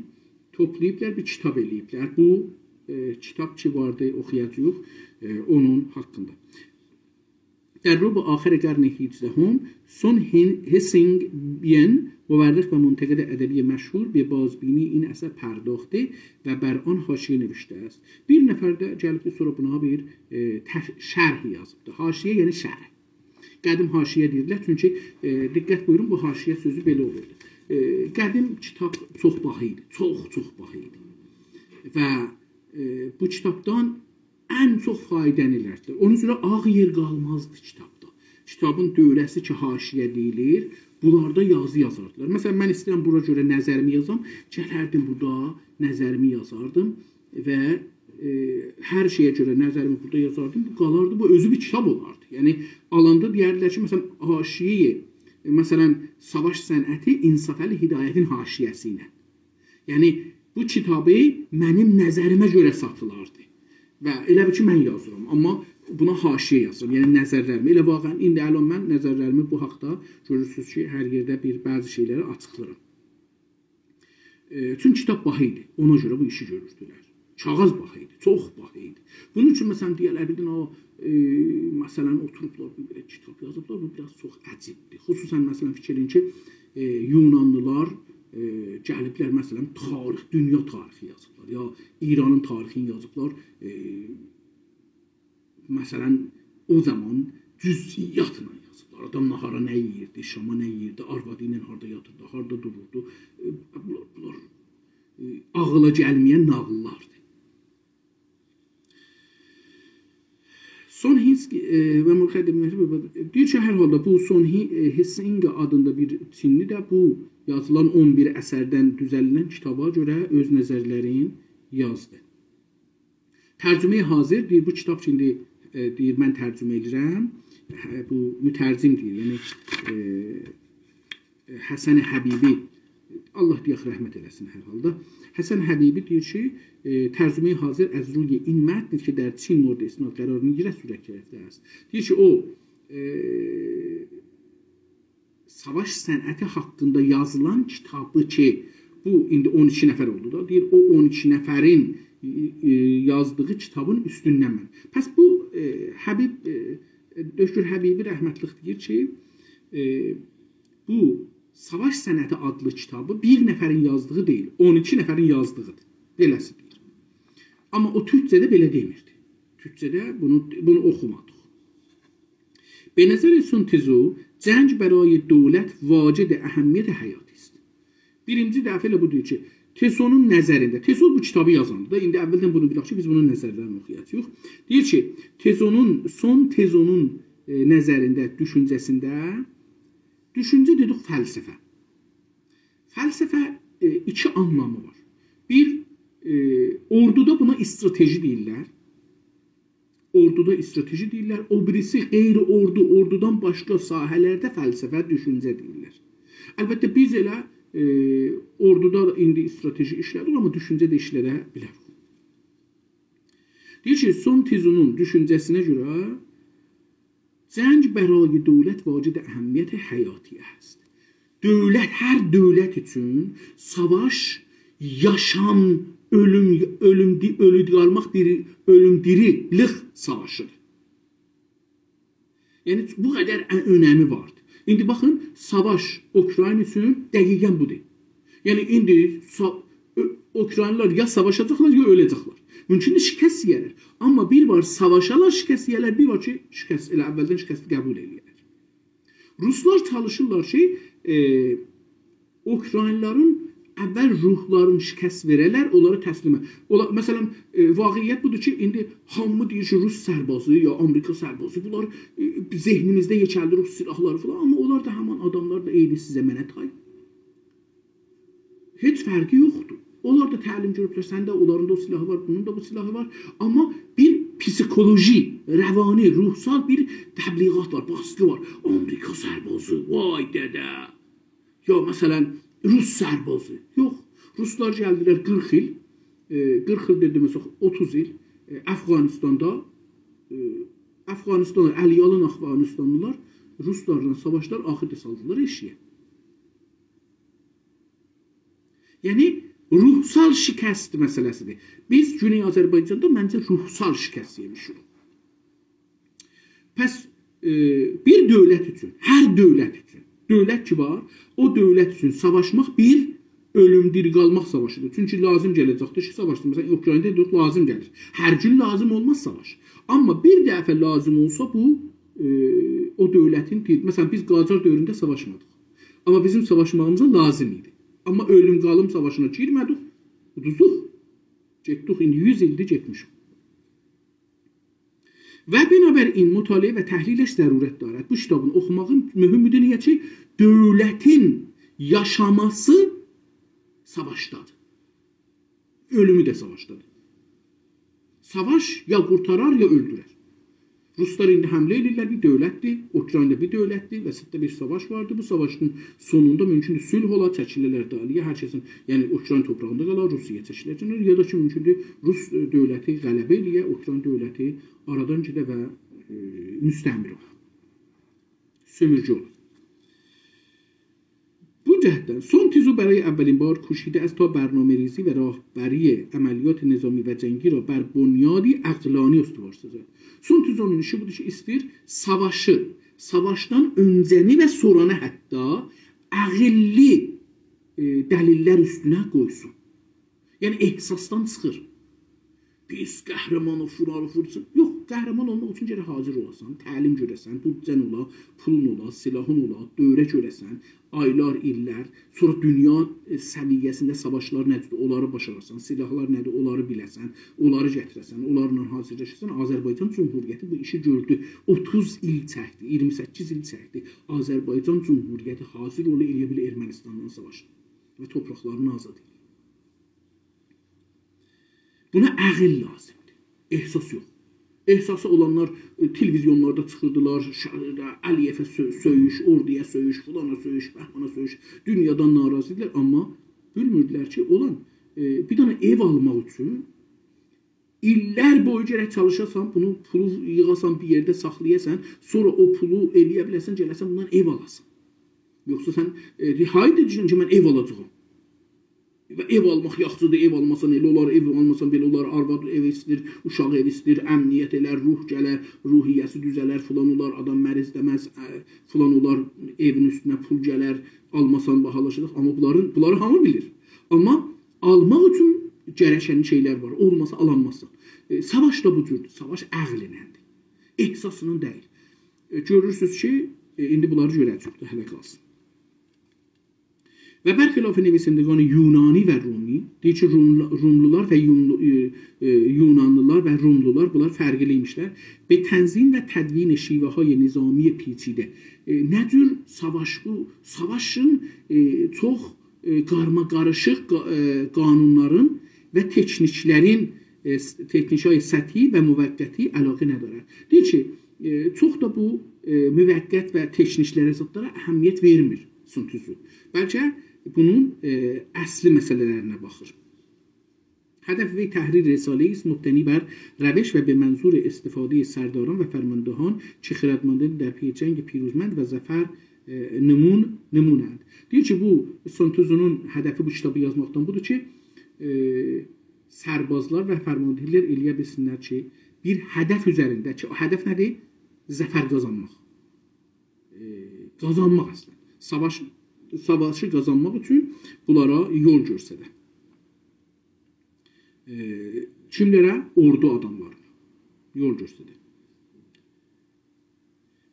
toplayıblar, bir kitab eləyiblər. Bu kitab ki vardı, oxuyacaq onun haqqında. در رو به آخر قرن 18 سون هسینگبین مورخ و منتقد ادبی مشهور به بازبینی این اثر پرداخته و بر آن حاشیه نوشته است. Bir nəfərdə gəlib sonra buna bir şərh yazıbdı. Haşiyə yəni şərh. Qədim haşiyə deyirlər, çünki diqqət buyurun, bu haşiyə sözü belə olurdu. Qədim kitab çox baha idi, çox baha idi. Və bu kitabdan ən çox faydalanırlar. Onun üzrə ağ yer qalmazdı kitabda. Kitabın dövrəsi ki, haşiyə deyilir, bunlarda yazı yazardılar. Məsələn, mən istəyirəm bura görə nəzərimi yazam, gələrdim burada, nəzərimi yazardım və hər şeyə görə nəzərimi burada yazardım. Bu qalardı, bu özü bir kitab olardı. Yəni, alanda deyərlər ki, məsələn, haşiyə, məsələn, savaş sənəti İnsafəli Hidayətin haşiyəsi ilə. Yəni, bu kitabı mənim nəzərimə görə satılardı. Və elə bir ki, mən yazıram. Amma buna haşiyə yazıram. Yəni, nəzərlərimi. Elə vaqən, indi ələn mən nəzərlərimi bu haqda görürsünüz ki, hər yerdə bəzi şeyləri açıqlıram. Çünki kitab baha idi. Ona görə bu işi görürdülər. Kağız baha idi. Çox baha idi. Bunun üçün, məsələn, deyərlər, bir gün məsələn, oturublar, bir kitab yazıblar. Bu biraz çox əcibdir. Xüsusən, məsələn, fikrin ki, Yunanlılar gəliblər, məsələn, tarix, dünya tarixi yazıblar. Ya İranın tarixini yazıblar. Məsələn, o zaman cüz'iyyatla yazıblar. Adam nahara nə yeyirdi, şama nə yeyirdi, arvadı ilə harada yatırdı, harada dururdu. Bunlar ağıla gəlməyən nağıllardır. Sonhinski və Murxədəmləri deyir ki, hər halda bu Sonhinski adında bir Çinli də bu yazılan 11 əsərdən düzəlilən kitaba görə öz nəzərlərini yazdı. Tərcüməyə hazır deyir, bu kitab şimdi deyir, mən tərcümə edirəm. Bu mütərcim deyir, yəni Həsən Həbibi, Allah deyək rəhmət eləsin hər halda. Həsən Həbibi deyir ki, tərcüməyə hazır əz ruye in mətndir ki, در چین مورد اسناد قرار میگیرد صورت گرفته است. deyir ki, o savaş sənəti haqqında yazılan kitabı ki, bu indi 12 nəfər oldu da, deyir, o 12 nəfərin yazdığı kitabın üstündən mən. Pəs bu Həbib, Döşkür Həbibi rəhmətlik deyir ki, bu Savaş Sənəti adlı kitabı bir nəfərin yazdığı deyil, 12 nəfərin yazdığıdır. Beləsi deyir. Amma o Türkçədə belə demirdi. Türkçədə bunu oxumadıq. Benəzər son tezu, cəng bərayi dövlət vacid əhəmmiyyət həyatı ist. Birinci dəfə ilə bu deyir ki, Tesonun nəzərində, Teson bu kitabı yazandı da, indi əvvəldən bunu bilək ki, biz bunun nəzərlərini oxuyacaq. Deyir ki, son Tezonun nəzərində, düşüncəsində, düşüncə dedik fəlsəfə. Fəlsəfə iki anlamı var. Bir, orduda buna strateji deyirlər. Orduda strateji deyirlər. O birisi qeyri-ordu, ordudan başqa sahələrdə fəlsəfə, düşüncə deyirlər. Əlbəttə, biz elə orduda indi strateji işlədik, amma düşüncə də işlədə bilərik. Deyir ki, son Tezonun düşüncəsinə görə cəng bərayi dövlət vacid əhəmmiyyət həyatiyyə است. Dövlət, hər dövlət üçün savaş, yaşam, ölü qalmaq, ölüm-dirilik savaşıdır. Yəni, bu qədər önəmi vardır. İndi baxın, savaş Ukrayna üçün dəqiqən budur. Yəni, indi Ukraynalılar ya savaşacaqlar, ya öləcəklər. Mümkün şikəst yiyərlər. Amma bir var savaşalar şikəst yiyərlər, bir var ki, elə əvvəldən şikəsti qəbul edirlər. Ruslar çalışırlar ki, Ukraynalıların əvvəl ruhlarını şikəst verələr, onları təslimə. Məsələn, vaqiyyət budur ki, indi hamı deyir ki, Rus sərbazı ya Amerika sərbazı, bunlar zehnimizdə yekəldi Rus silahları falan, amma onlar da həman adamlar da eyni sizə mənə tay. Heç fərqi yoxdur. Onlar da təlim görüblər, səndə onların da o silahı var, bunun da bu silahı var. Amma bir psikoloji, rəvani, ruhsal bir təbliğat var, baskı var. Amerika sərbazı, vay dədə. Ya məsələn, Rus sərbazı. Yox, Ruslar gəldilər 40 il, 40 il dedi məsələn 30 il Əfqanistanda, əliyalan Əfqanistanlılar Ruslarla savaşlar axirdə saldılar eşiyə. Yəni, ruhsal şikəst məsələsidir. Biz Güney Azərbaycanda məncə ruhsal şikəst yemişik. Pəs, bir dövlət üçün, hər dövlət üçün, dövlət ki var, o dövlət üçün savaşmaq bir ölüm-diri qalmaq savaşıdır. Çünki lazım gələcəkdir ki, savaşdır. Məsələn, Ukraynada lazım gəlir. Hər gün lazım olmaz savaş. Amma bir dəfə lazım olsa bu, o dövlətin, məsələn, biz Qacar dövründə savaşmadıq. Amma bizim savaşmağımıza lazım idi. Amma ölüm-qalım savaşına girmədik, uduzduq. Getdik, indi 100 ildir getmişik. Və binabərin mütaliə və təhliləş zərurət darət. Bu kitabın oxumağın mühümüdür niyə ki, dövlətin yaşaması savaşdadır. Ölümü də savaşdadır. Savaş ya qurtarar, ya öldürər. Ruslar indi həmlə edirlər, bir dövlətdir, Ukrayna bir dövlətdir, vəsitdə bir savaş vardı. Bu savaşın sonunda mümkündür sülh ola, çəkilirlər dağlıya, hər kəsin, yəni Ukrayna torpağında qalar, Rusiyaya çəkiləcəklər, ya da ki mümkündür Rus dövləti qələbə eləyə, Ukrayna dövləti aradan gedə və müstəmir olar, sömürcü olar. Bu cəhətdən son تیزو برای اولین بار کوشیده است تا برنامه‌ریزی و راهبری عملیات نظامی و جنگی را بر بنیادی عقلانی استوار سازد. Son tüzonun işi budur ki, istəyir savaşı, savaşdan öncəni və sonranı hətta ağıllı dəlillər üstünə qoysun. Yəni ehsasdan çıxır. Biz qəhrəmanı vursun. Yox, qəhrəman olmaq üçün gərək hazır olasan, təlim görəsən, büdcən ola, pulun ola, silahın ola, dövrə görəsən, aylar, illər, sonra dünya səviyyəsində savaşlar nədir, onları başarasan, silahlar nədir, onları biləsən, onları gətirəsən, onlarla hazırlaşasan. Azərbaycan Cumhuriyyəti bu işi gördü. 30 il çəkdi, 28 il çəkdi. Azərbaycan Cumhuriyyəti hazır ola eləyə bilir Ermənistanla savaşır və torpaqlarını azad edir. Buna əqil lazımdır, ehsas yox. Ehsası olanlar televizyonlarda çıxırdılar, Əliyevə söyüş, orduya söyüş, fulana söyüş, bəhmana söyüş, dünyadan narazıdırlar. Amma bilmirdilər ki, olan bir dənə ev almaq üçün illər boyu gərək çalışasan, bunu pulu yığasan, bir yerdə saxlayasan, sonra o pulu eləyə biləsən, gələsən bundan ev alasan. Yoxsa sən haydi deyəcəksən ki, mən ev alacağım. Və ev almaq yaxşıdır, ev almasan elə olar, ev almasan belə olar, arvad ev istəyir, uşaq ev istəyir, əmniyyət elər, ruh gələr, ruhiyyəsi düzələr, filan olar, adam məriz deməz, filan olar, evin üstünə pul gələr, almasan bahalaşacaq. Amma bunları hamı bilir. Amma almaq üçün gərəkən şeylər var, olmasa alanmazsan. Savaş da bu cürdür, savaş əqlinəndir, ehsasının deyil. Görürsünüz ki, indi bunları görəcəkdir, hələ qalsın. Ve berxilaf nivesindگان Yunani ve Rumi, deyir ki, Rumlular ve Yunanlılar ve Rumlular bunlar fərqliymişlər. Ve tənzim ve tədvin şivehay nizami پیچیده. Nə cür savaş bu? Savaşın çox qarma-qarışıq qanunların ve teknikay səthi ve müvəqqəti əlaqə nədarər. Deyir ki, çox da bu müvəqqət ve tekniklərə zətlərə əhəmiyyət vermir Sun Tzu. Bəlkə bunun əsli məsələlərinə baxır. هدف وی تحریر رساله‌ای است مبتنی بر روش و به منظور استفاده سرداران و فرماندهان که خردمندان در پی جنگ پیروزمند و zafer نمونند. Deyir ki, bu Sun Tzu'nun hədəfi bu kitabı yazmaqdan budur ki, sərbazlar və fərmandehlər eləyə bilsinlər ki, bir hədəf üzərində ki, o hədəf nədir? Zəfər qazanmaq. Qazanmaq əslən. Savaşı qazanmaq üçün bunlara yol göstərir. Kimlərə? Ordu adamlarına yol göstərir.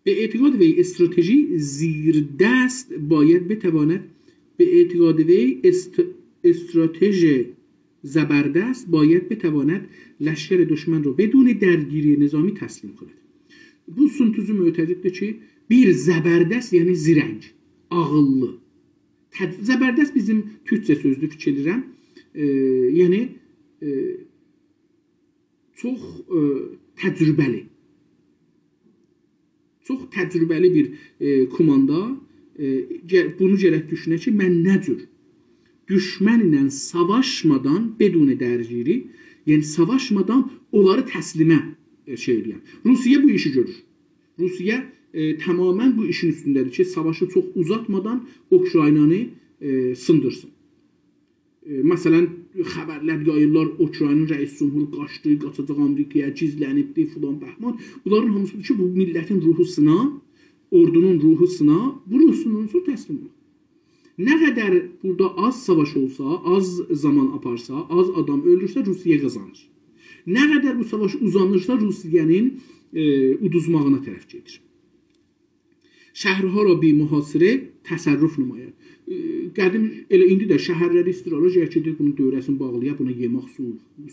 به اعتقاد وی استراتژی زیردست باید بتواند استراتژ زبردست باید بتواند لشکر دشمن را بدون درگیری نظامی تسلیم کند. Bu Sun Tzu mütəziddir ki, bir zəbərdəst, yəni zirəng, ağıllı. Zəbərdəst bizim türkcə sözdür, fikir edirəm. Yəni çox təcrübəli. Çox təcrübəli bir komanda bunu gərək düşünək ki, mən nə cür düşmənlə savaşmadan bedun dərgiri, yəni savaşmadan onları təslimə şey eləyəm. Rusiya bu işi görür. Rusiya tamamen bu işin üstündədir ki, savaşı çox uzatmadan Ukraynanı sındırsın. Məsələn, xəbərlər yayırlar, Ukraynanın rəis cumhuru qaçdı, qaçacaq Amerikaya, gizlənibdi, filan bəhman. Bunların hamısıdır ki, bu millətin ruhu sına, ordunun ruhu sına, bu ruhsundan sonra təslim olur. Nə qədər burada az savaş olsa, az zaman aparsa, az adam ölürsə, Rusiya qazanır. Nə qədər bu savaş uzanırsa, Rusiyanın uduzmağına tərəf gedir. Şəhərha ra bi mühasirə təsərrüf nümayər. Qədim elə indi də şəhərləri istirara gəlir ki, bunun dövrəsini bağlaya, buna yemək,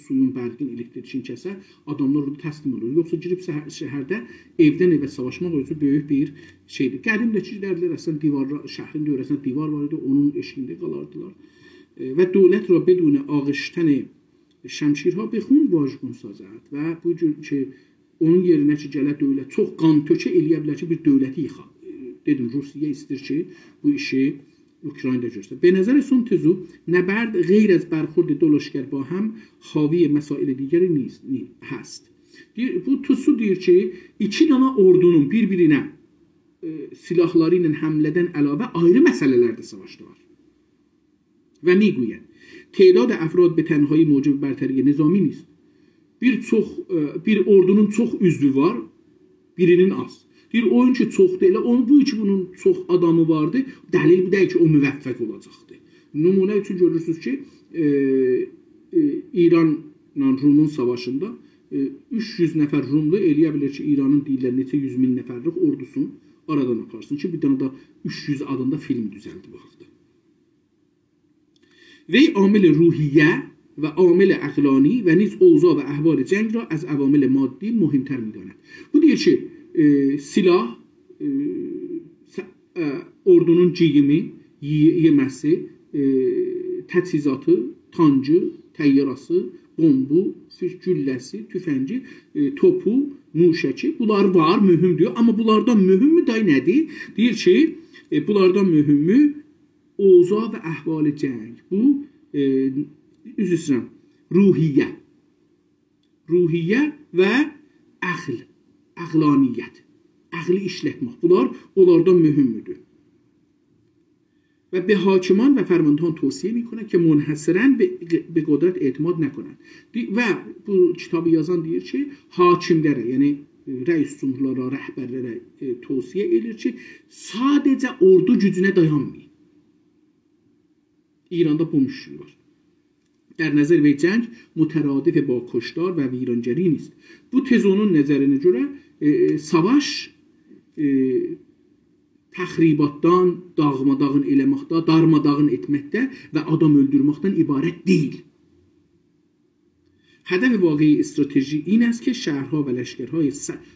suyun, bərqin, elektrikin kəsə, adamlar orada təslim olur. Yoxsa girib şəhərdə evdən evə savaşmaq özü böyük bir şeydir. Qədimdəkilər əslən şəhərin dövrəsində divar var idi, onun eşiyində qalardılar. Və dövlət ra bedun ağıştən şəmşirha bexun vajgun sazad. Və bu cür ki, onun yerinə ki, gələ dövlət çox qan tökə eləyə bilər ki, bir dövləti yıxa. Dedim, Rusiya istəyir ki, bu işi Ukraynada göstər. به نظر سونتزو نبرد غیر از برخورد دو لشکر با هم حاوی مسائل دیگری نیست هست. Bu Tusu deyir ki, iki dana ordunun bir-birinə silahları ilə həmlədən əlavə ayrı məsələlərdə savaşda var. Və میگوید تعداد افراد به تنهایی موجب برتری نظامی نیست. Bir ordunun çox üzvü var, birinin az. Bir oyun ki çox deyil, bu ki bunun çox adamı vardı, dəlil bu deyil ki o müvəffəq olacaqdı. Nümunə üçün görürsünüz ki, İranla Rumun savaşında 300 nəfər Rumlu eləyə bilir ki, İranın deyirlər neçə 100 min nəfərlik ordusunu aradan aparsın ki, bir dənə da 300 adında film düzəldi bu haqda. وی عامل روحیه و عامل عقلانی و نیز اوضاع و احوال جنگ را از عوامل مادی مهمتر می‌داند. Bu deyir ki, silah, ordunun giyimi, yeməsi, təchizatı, tancı, təyyarası, bombu, gülləsi, tüfəngi, topu, muşəki, bunlar var, mühümdür. Amma bunlardan mühümü də nədir? Deyir ki, bunlardan mühümü اوضاع و احوال جنگ bu üzr istəyirəm ruhiyyə və aqlaniyyət, aqli işlətmək, bunlar onlardan mühümdür. و به حاکمان و فرماندهان توصیه میکنه که منحصراً به قدرت اعتماد نکنند. و bu kitabı yazan deyir ki, hakimlərə, yəni rəis cümhurlara, rəhbərlərə tövsiyə edir ki, sadəcə ordu gücünə dayanmayın. ایران'da bu müşkül var. در نظر وی جنگ مترادف با کشتار و ویرانگری نیست. Bu tez onun nəzərinə görə savaş təxribatdan, dağmadağın eləməkdə, darmadağın etməkdə və adam öldürməkdən ibarət deyil. هدف واقعی استراتژی این است که شهرها و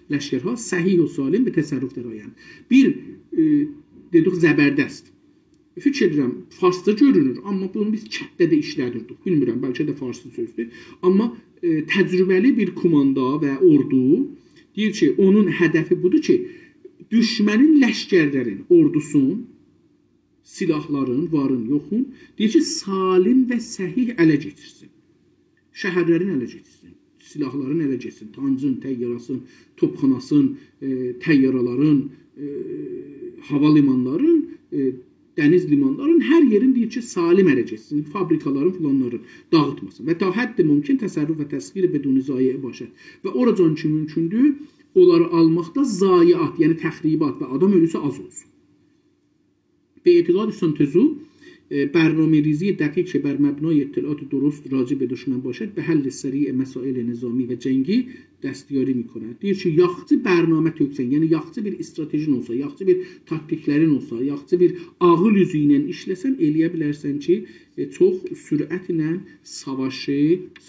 لشکرها صحیح و سالم به تصرف درآیند. Bir dedik zəbərdəst. Fikir edirəm, farsda görünür, amma bunu biz kətdə də işlədirdik. Bilmirəm, bəlkə də farslı sözdür. Amma təcrübəli bir komanda və ordu deyir ki, onun hədəfi budur ki, düşmənin ləşkərlərin, ordusun, silahların, varın, yoxun, deyir ki, salim və səhih ələ getirsin. Şəhərlərin ələ getirsin, silahların ələ getirsin, tancın, təyyarasın, topxanasın, təyyaraların, hava limanların, dəniz limanların hər yerin deyir ki, salim ələ getsin, fabrikaların filanların dağıtmasın və ta həddi mümkün təsərrüf və təsvir bedun zayiə başət və oracan ki mümkündür, onları almaqda zayiat, yəni təxribat və adam ölüsü az olsun. به اعتقاد سونتزو برنامه‌ریزی دقیق که بر مبنای اطلاعات درست راجع به دشمن باشد به حل سریع مسائل نظامی و جنگی دستیاری می‌کند. deyir ki, yaxşı bərnamə töksən, yəni yaxşı bir stratejin olsa, yaxşı bir taktiklərin olsa, yaxşı bir ağıl üzü ilə işləsən, eləyə bilərsən ki, çox sürətlə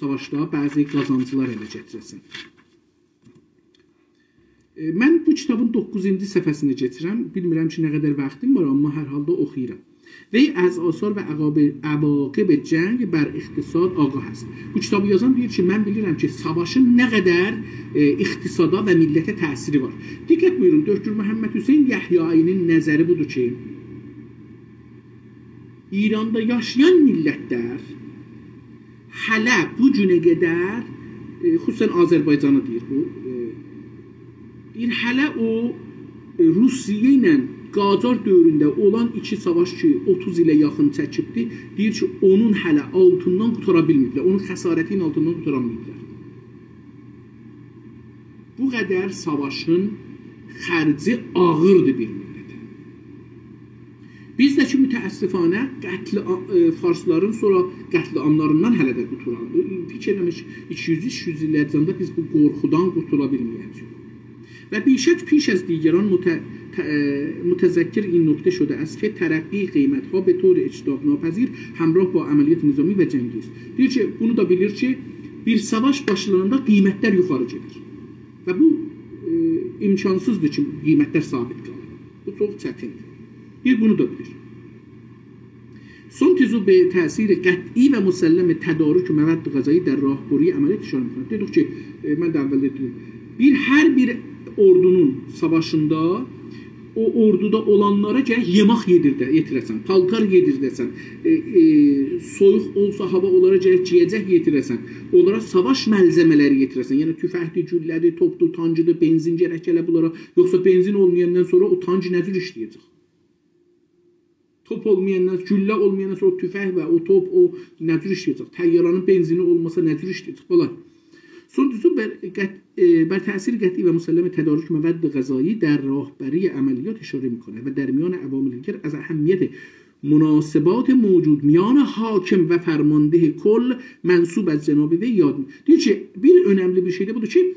savaşda bəzi qazancılar ələ gətirəsən. Mən bu kitabın 9-cu səhifəsini gətirəm. Bilmirəm ki, nə qədər vaxtım var, amma hər halda oxuyuram. Vey az asar və əvaqib cəng bər iqtisad ağah است. Bu kitabı yazan deyir ki, mən bilirəm ki, savaşın nə qədər iqtisada və millətə təsiri var. Diqqət buyurun, Döktür Məhəmməd Hüseyn Yahyayinin nəzəri budur ki, İranda yaşayan millətlər hələ bu günə qədər, xüsusən Azərbaycanı deyir bu, deyir, hələ o Rusiya ilə Qacar dövründə olan iki savaş ki 30 ilə yaxın çəkibdi, deyir ki, onun hələ altından qutara bilməyiblər, onun xəsarətinin altından qutara bilməyiblər. Bu qədər savaşın xərci ağırdır bir millətə. Biz də ki, mütəəssifanə farsların sonra qətliamlarından hələ də quturandı. Fikir eləmiş, 200-300 illərcəndə biz bu qorxudan qutula bilməyəcəyik. و بیشک پیش از دیگران متذکر این نکته شده است که ترقی قیمت‌ها به طور اجتناب ناپذیر همراه با عملیات نظامی و جنگی است. Deyir ki, bunu da bilir ki, bir savaş başlananda qiymətlər yuxarı gedir. Və bu imkansızdır ki, qiymətlər sabit qalır. Bu çox çətindir. Bir bunu da bilir. سونتزو به تأثیر قطعی و مسلم تدارک مواد غذایی در راهبری عملیات اشاره می‌کند. دیدیم که من در اول Hər bir ordunun savaşında o orduda olanlara gərək yemək yetirəsən, paltar yedirdəsən, soyuq olsa hava onlara gərək yeyəcək yetirəsən, onlara savaş məlzəmələri yetirəsən. Yəni tüfəkdir, güllədir, topdur, tancıdır, benzin gərək gələ bunlara. Yoxsa benzin olmayandan sonra o tancı nə cür işləyəcək? Top olmayandan, güllə olmayandan sonra o tüfək və o top o nə cür işləyəcək? Təyyaranın benzini olmasa nə cür işləyəcək? Bunlar. Sonuncusu بر تأثیر قطعی و مسلم تدارک مواد غذایی در راهبری عملیات اشاره میکنه و در میان عوامل دیگر از اهمیت مناسبات موجود میان hakim ve fermanده kol mensup az Cenab-ı Vey yad mı? Diyor ki bir önemli bir şey de budur ki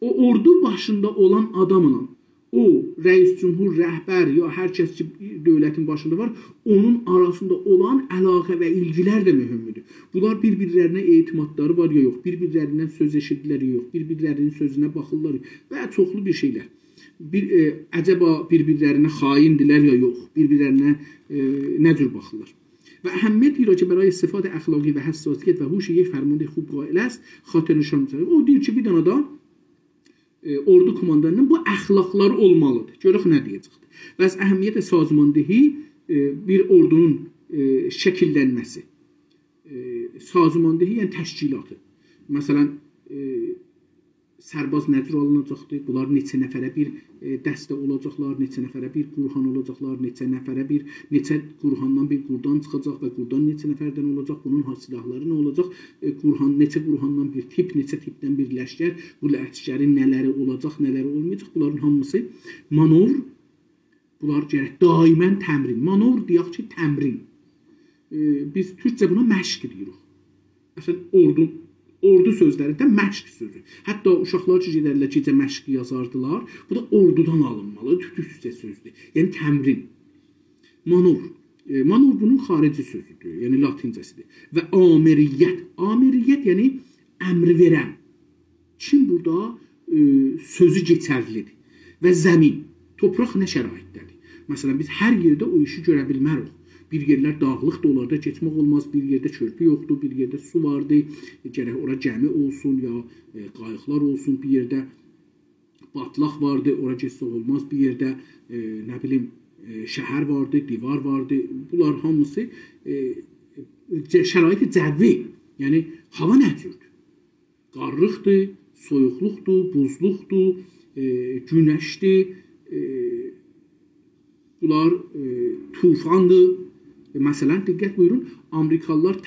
o ordu başında olan adamla o reis cumhur rəhbər ya hər kəs ki dövlətin başında var, onun arasında olan əlaqə və ilgilər də mühümdür. Bunlar bir-birlərinə etimadları var ya yox, bir-birlərindən söz eşidirlər ya yox, bir-birlərinin sözünə baxırlar və çoxlu bir şeylər. Əcəba bir-birlərinə xaindirlər ya yox, bir-birlərinə nə cür baxırlar. و اهمیتی را که برای صفات اخلاقی و حساسیت و هوش یک فرمانده خوب قائل است خاطر نشان می‌دهد. O diyor ki bir dənə adam ordu komandanının bu əxlaqları olmalıdır. Görək nə deyəcəkdir. Və əhəmiyyət sazmandehi bir ordunun şəkillənməsi. Sazmandehi yəni təşkilatı. Məsələn, sərbaz nə cür alınacaqdır? Bunlar neçə nəfərə bir dəstə olacaqlar, neçə nəfərə bir qurhan olacaqlar, neçə qurhandan bir qurdan çıxacaq və qurdan neçə nəfərdən olacaq, bunun silahları nə olacaq, neçə qurhandan bir tip, neçə tipdən bir ləşkər, bu ləşkərin nələri olacaq, nələri olmayacaq, bunların hamısı manovr, bunlar gərək daimən təmrin. Manovr deyək ki, təmrin. Biz türkcə buna məşq deyirik. Məsələn, ordu sözlərində məşq sözü. Hətta uşaqlar ki, gedərlər gecə məşq yazardılar. Bu da ordudan alınmalı, tütüsüzə sözdür. Yəni təmrin. Manovr. Manovr bunun xarici sözüdür, yəni latincəsidir. Və amiriyyət. Amiriyyət yəni əmri verən. Kim burada sözü keçərlidir. Və zəmin. Topraq nə şəraitdədir? Məsələn, biz hər yerdə o işi görə bilmərik. Bir yerlər dağlıqdır, onlarda keçmək olmaz, bir yerdə körpü yoxdur, bir yerdə su vardır, gərək ora gəmi olsun, ya qayıqlar olsun, bir yerdə batlaq vardır, ora keçmək olmaz, bir yerdə nə bilim, şəhər vardır, divar vardır, bunlar hamısı şəraiti cəvi, yəni hava nə cürdür? Qarlıqdır, soyuqluqdur, buzluqdur, günəşdir, bunlar tufandır. Məsələn, diqqət buyurun, Amerikalılar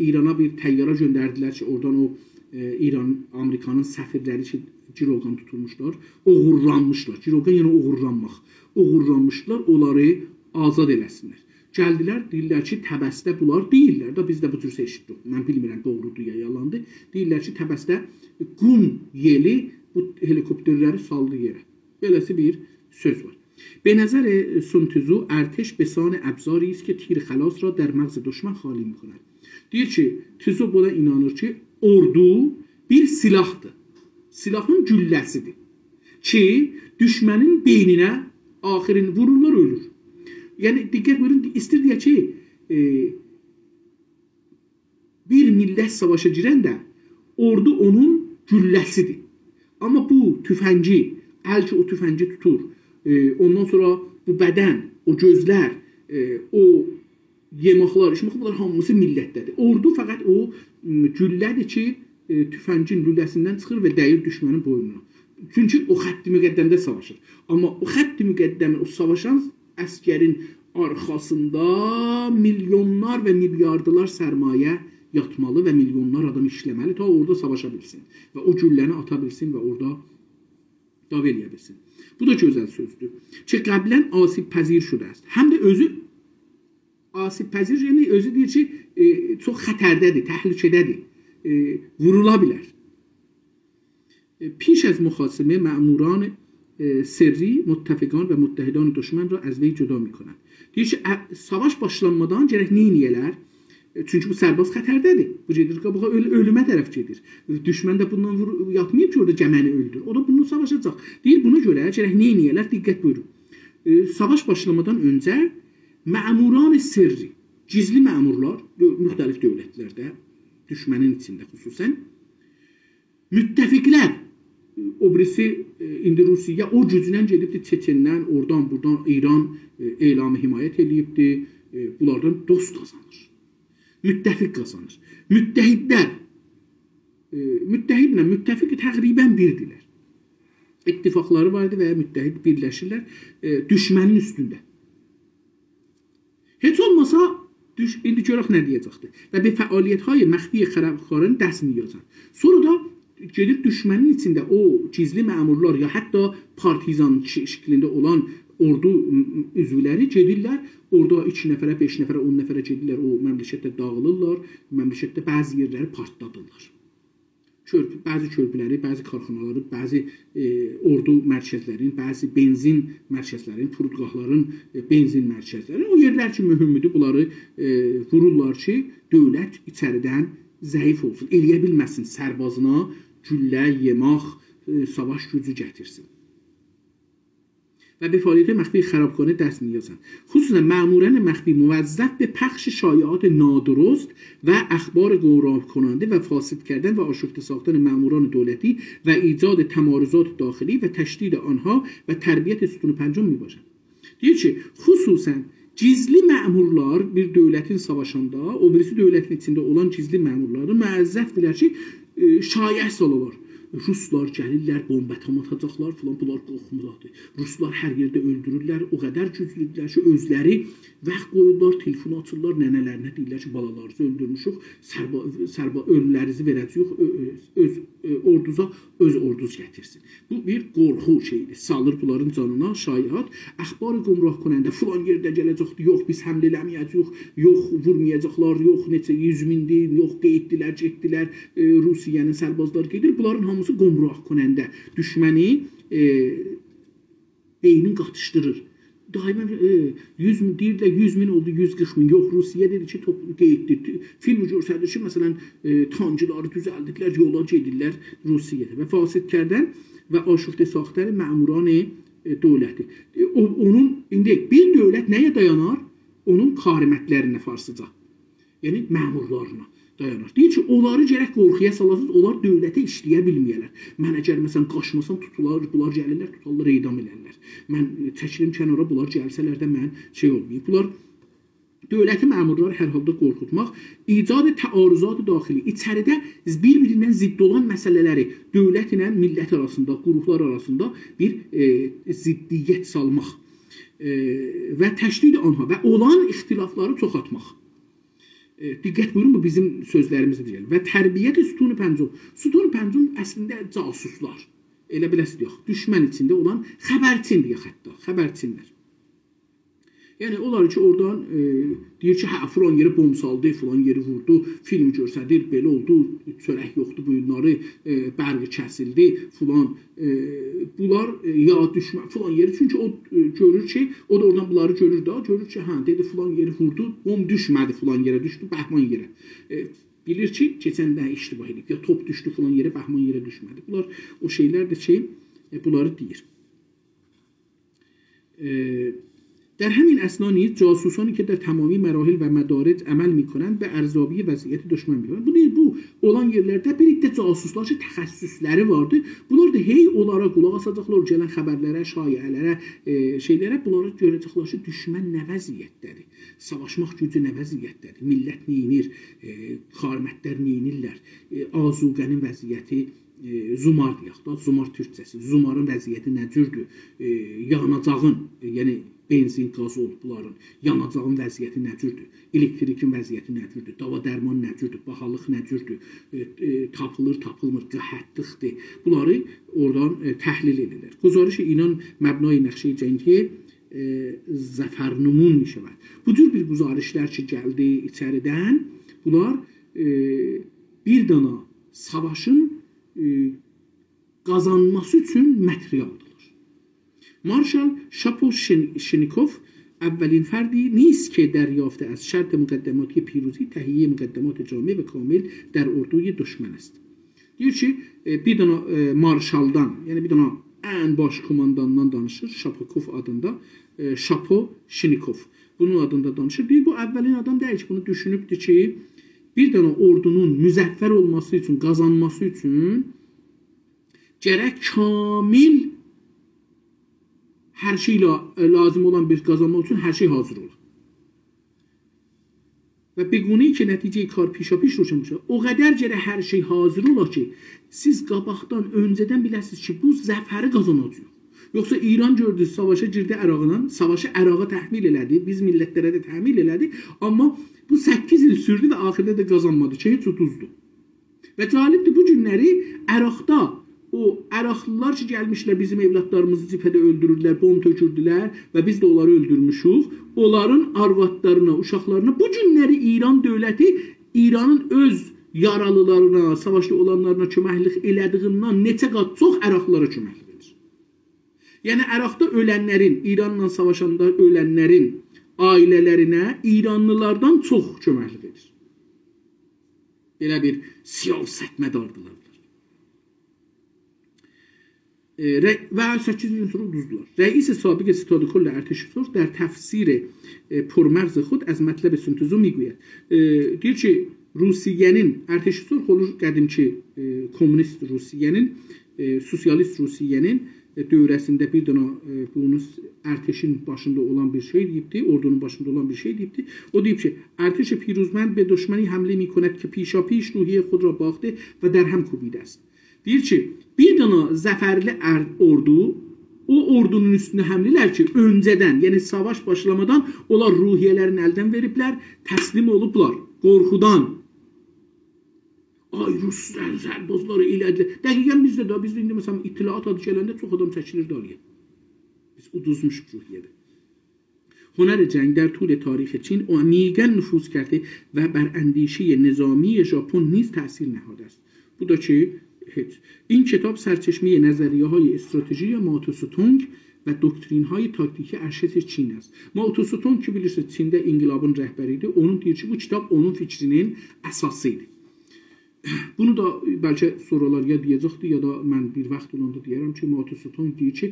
İrana bir təyyara göndərdilər ki, oradan o Amerikanın səfirləri ki, Ciroqan tutulmuşlar, oğurlanmışlar. Ciroqan yəni oğurlanmaq. Oğurlanmışlar, onları azad eləsinlər. Gəldilər, deyirlər ki, Təbəsdə bunlar deyirlər də, biz də bu cür eşitdik. Mən bilmirəm, doğrudur ya yalandır. Deyirlər ki, Təbəsdə qum yeli bu helikopterləri saldı yerə. Beləsi bir söz var. به نظر سنتزو ارتش به سان ابزاری است که تیر خلاص را در مغز دشمن خالی می‌کند. Deyir ki, Tüzo buna inanır ki, ordu bir silahdır. Silahın gülləsidir. Ki, düşmənin beyninə axirin vururlar, ölür. Yəni, diqqət buyurun, istir deyə ki, bir millət savaşa girəndə ordu onun gülləsidir. Amma bu tüfəngi, əl ki o tüfəngi tutur, ondan sonra bu bədən, o gözlər, o yeməklər, içməklər, bunlar hamısı millətdədir. Ordu fəqət o güllədir ki, tüfəngin lüləsindən çıxır və dəyir düşmənin boynuna. Çünki o xətt-i müqəddəmdə savaşır. Amma o xətt-i müqəddəmin, o savaşan əskərin arxasında milyonlar və milyardılar sərmayə yatmalı və milyonlar adam işləməli ta orada savaşa bilsin. Və o gülləni ata bilsin və orada dav eləyə bilsin. Bu da gözəl sözdür. Ki, qəblən asib pəzir şudə است. Həm də özü asib pəzir, yəni özü deyir ki, çox xətərdədir, təhlükədədir, vurula bilər. پیش از مخاصمه مأموران سری متفقان və müttəhidan düşmən را از وی جدا می‌کنند. Deyir ki, savaş başlanmadan gərək nə edələr? Çünki bu sərbaz xətərdədir. Bu gedir, qabağa ölümə tərəf gedir. Düşmən də bundan yatmayıb ki, orada cəməni öldür. O da bunu savaşacaq. Deyir, buna görə gərək nə edələr? Diqqət buyurun. Savaş başlamadan öncə məmuran sirri, gizli məmurlar, müxtəlif dövlətlərdə, düşmənin içində xüsusən, müttəfiqlər, o birisi indi Rusiya o güclə gedibdi Çeçendən, oradan buradan İran elamı himayət eləyibdi. Bunlardan dost qazanır. Müttəfiq qazanır. Müttəhidlə müttəfiq təqribən birdirlər. İttifaqları vardı və ya müttəhid birləşirlər düşmənin üstündə. Heç olmasa indi görək nə deyəcəkdir. Və bir fəaliyyətهای məxfi xərabxarın dəst miyazan. Sonra da gedib düşmənin içində o gizli məmurlar ya hətta partizan şəklində olan ordu üzvləri gedirlər. Orada 2 nəfərə, 5 nəfərə, 10 nəfərə gedirlər. O məmləkətdə dağılırlar. Məmləkətdə bəzi yerləri partladırlar. Bəzi körpüləri, bəzi karxanaları, bəzi ordu mərkəzlərin, bəzi benzin mərkəzlərin, furudqahların benzin mərkəzlərin o yerlər ki, mühümdür. Bunları vururlar ki, dövlət içəridən zəif olsun. Eləyə bilməsin sərbazına güllə, yemaq, savaş gücü gətirsin. و به فعالیت مخفی خرابکارانه دست می‌یابند. خصوصا ماموران مخفی موظف به پخش شایعات نادرست و اخبار گمراه کننده و فاسد کردن و آشفته ساختن ماموران دولتی و ایجاد تمارضات داخلی و تشدید آنها و تربیت ستون پنجم میباشند. Diyor ki, xüsusən gizli məmurlar bir dövlətin savaşında, o birisi dövlətin içində olan gizli məmurları müəzzəfdirlər ki, şayə salılar. Ruslar gəlirlər, bomba atacaqlar filan, bunlar qorxmurlar. Ruslar hər yerdə öldürürlər, o qədər güclüdürlər ki, özləri vaxt qoyurlar, telefon açırlar, nənələrinə deyirlər ki, balalarınızı öldürmüşük, ölülərinizi verəcəyik, öz orduza öz orduz gətirsin. Bu bir qorxu şeydir. Salır bunların canına şayət, əxbarı gümrah konəndə filan yerdə gələcəkdir, yox biz həmlə eləməyəcəyik, yox vurmayacaqlar, yox neçə 100 mindir, yox qeydlər, getdilər, Rusiyanın sərbazları gedir. Bunların hamısı gümrah konəndə düşməni beynin qatışdırır. Daima 100 min deyirlər, 100 min oldu, 140 min. Yox, Rusiya dedi ki, qeyddir. Film görsədir ki, məsələn, tancıları düzəldiklər, yola gedirlər Rusiyada və fasidkərdən və aşıqdə saxtəri məmuranı dövləti. Onun, indi bir dövlət nəyə dayanar? Onun xarimətlərinə farsıca. Yəni, məmurlarına dayanar. Deyir ki, onları gərək qorxuya salasınız, onlar dövlətə işləyə bilməyələr. Mən əgər məsələn qaçmasam tutular, bunlar gəlirlər, tutarlar, eydam elərlər. Mən çəkilim kənara, bunlar gəlsələr də mən şey olmayayım. Bunlar dövləti məmurları hər halda qorxutmaq, icad təarüzat daxili, içəridə bir-birindən zidd olan məsələləri dövlət ilə millət arasında, qruplar arasında bir ziddiyyət salmaq və təşdid anha və olan ixtilafları çoxaltmaq. Diqqət buyurun, bu bizim sözlərimizdə deyil. Və tərbiyyət sütun-u pəncum. Sütun-u pəncum əslində casuslar. Elə biləsiz yox. Düşmən içində olan xəbərçindir hətta. Xəbərçinlər. Yəni, onlar ki, oradan deyir ki, hə, filan yeri bom saldı, filan yeri vurdu, film görsədir, belə oldu, çörək yoxdur bu günləri, bərqi kəsildi, filan. Bunlar ya düşmən, filan yeri, çünki o görür ki, o da oradan bunları görür da, görür ki, hə, dedi, filan yeri vurdu, bom düşmədi, filan yerə düşdü, bəhman yerə. Bilir ki, keçən də iştibah edib, ya top düşdü, filan yerə, bəhman yerə düşmədi. Bunlar o şeylərdir ki, bunları deyir. در همین اثنا نیز جاسوسانی که در تمامی مراحل و مدارج عمل میکنند به ارزیابی وضعیت دشمن میکنند. Bu olan yerlərdə birlikdə casuslar ki, təxəssüsləri vardır. Bunlar da hey onlara qulaq asacaqlar, gələn xəbərlərə, şayələrə, şeylərə, bunlara görəcəklər ki, düşmən nə vəziyyətdədir, savaşmaq gücü nə vəziyyətdədir, millət neyinir, xarimətlər neyinirlər, azuqənin vəziyyəti zumar deyək da, zumar türkçəsi, zumarın vəziyyəti nə cürdür, yanacağın, yəni benzin, qazol bunların yanacağın vəziyyəti nə cürdür, elektrikin vəziyyəti nə cürdür, dava dərman nə cürdür, bahalıq nə cürdür, tapılır, tapılmır, qəhətliqdir. Bunları oradan təhlil edirlər. Guzarış inan məbnai nəqşi cəngi zəfərnumun nişəvət. Bu cür bir guzarişlər ki, gəldi içəridən, bunlar bir dana savaşın qazanması üçün materialdır. مارشال شاپوشنیکوف اولین فردی نیست که دریافته از شرط مقدماتی پیروزی تهیه مقدمات جامع و کامل در اردوی دشمن است. Diyor ki, bir dana marşaldan, yəni bir dana ən baş komandandan danışır, Şapokov adında, Şapoşnikov. Bunun adında danışır. Bu əvvəlin adam deyil ki, bunu düşünübdür ki, bir dana ordunun müzəffər olması üçün, qazanması üçün gərək kamil hər şeylə lazım olan bir qazanmaq üçün hər şey hazır olur. Və beqoneyi ki, nəticəyi kar pişa-piş roşan buşa, o qədər gərək hər şey hazır ola ki, siz qabaqdan, öncədən biləsiniz ki, bu zəfəri qazanacaq. Yoxsa İran gördü, savaşa girdi Əraqla, savaşı Əraqa təhmil elədi, biz millətlərə də təhmil elədi, amma bu 8 il sürdü və axirdə də qazanmadı ki, heç uduzdu. Və cəlibdir, bu günləri Əraqda o Əraqlılar ki, gəlmişlər bizim evlatlarımızı cibhədə öldürürlər, bomb tökürdülər və biz də onları öldürmüşük. Onların arvadlarına, uşaqlarına bu günləri İran dövləti İranın öz yaralılarına, savaşda olanlarına köməklik elədiyindən neçə qat çox Əraqlılara köməklik edir. Yəni Əraqda ölənlərin, İranla savaşanda ölənlərin ailələrinə İranlılardan çox köməklik edir. Belə bir siyasət mədardırlar. و 8 gün sonra uduzdular. رئیس سابق ستاد کل ارتش سرخ در تفسیر پرمغز خود از مطلب سنتوزو میگوید. deyir ki, Rusiyenin ارتش سرخ olur qədimki komünist Rusiyenin, sosialist Rusiyenin dövrəsində bir dana bunu ərteşin başında olan bir şey deyibdi, ordunun başında olan bir şey deyibdi. O deyib ki, ارتش پیروزمند به دشمنی حمله میکند که پیشاپیش روحیه خود را باخته و در هم کوبیده است. Deyir ki, bir dana zəfərli ordu o ordunun üstünə həmlilər ki, öncədən, yəni savaş başlamadan onlar ruhiyyələrini əldən veriblər, təslim olublar, qorxudan. Ay, Rus sərbazları elədilər. Dəqiqən bizdə də, bizdə indi məsələn itilaat adı gələndə çox adam çəkilir dağıya. Biz uduzmuşuq ruhiyyədə. هنر جنگ در طول تاریخ چین عمیقاً نفوذ کرده و بر اندیشه نظامی ژاپن نیز تأثیر نهاده است. Bu da ki, این کتاب سرچشمه نظریه های استراتژی مائو تس‌تونگ و doktrin های تاکتیکی ارشد چین است. مائو تس‌تونگ ki bilirsiniz Çində inqilabın rəhbəriydi. Onun deyir ki, bu kitab onun fikrinin əsası idi. Bunu da bəlkə sorular ya deyəcəkdi ya da mən bir vaxt olanda deyərəm ki, Mao Tse-tung deyir ki,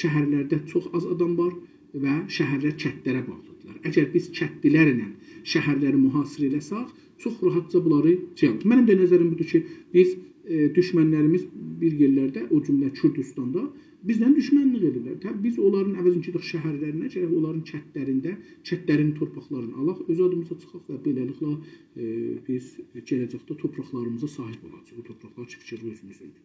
şəhərlərdə çox az adam var və şəhərlər kəndlərə bağlıdırlar. Əgər biz kəndlilərlə şəhərləri mühasirə eləsək, çox rahatca bunları cəlb. Mənim də nəzərim budur ki, biz düşmənlərimiz bir yerlərdə, o cümlə Kürdistanda bizdən düşmənlik edirlər. Təbii biz onların əvəzində şəhərlərinə, gərək onların kəndlərində, kəndlərin torpaqlarını alaq, öz adımıza çıxaq və beləliklə biz gələcəkdə torpaqlarımıza sahib olacağıq. O torpaqlar ki, fikir özümüzündür.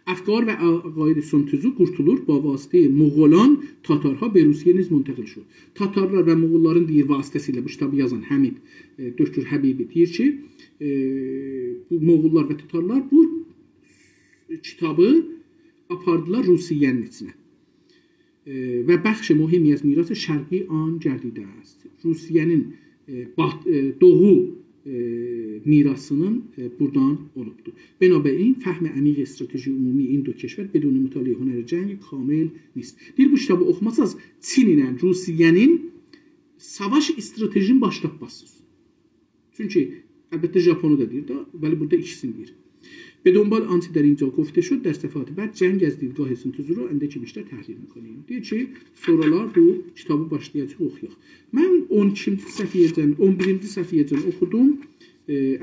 افکار و عقاید سنتوزو qurtulur با واسطه مغولان تاتارها به روسیه نیز منتقل شد. Tatarlar və Moğolların deyir vasitəsilə bu kitabı yazan Həmid Döktür Həbibi deyir ki, bu Moğollar və Tatarlar bu kitabı apardılar Rusiyenin içinə. Və bəxş mühimi از میراث شرقی آن گردیده است. Rusiyenin doğu mirasının buradan olubdur. Binaenaleyh fəhm əmiq strateji ümumi این دو کشور بدون مطالعه هنر جنگ کامل نیست. Deyir bu kitabı oxumasaz Çin ilə Rusiyenin savaş stratejini başlatmazsınız. Çünki əlbəttə Japonu da deyir da, bəli burada ikisini deyir. به دنبال آنچه در اینجا گفته شد در صفحات بعد جنگ از دیدگاه سنتوزو رو اندکی بیشتر تحلیل می‌کنیم. Deyir ki, sorular bu kitabı başlayacaq oxuyaq. Mən 12-ci səfiyyədən 11-ci səfiyyədən oxudum.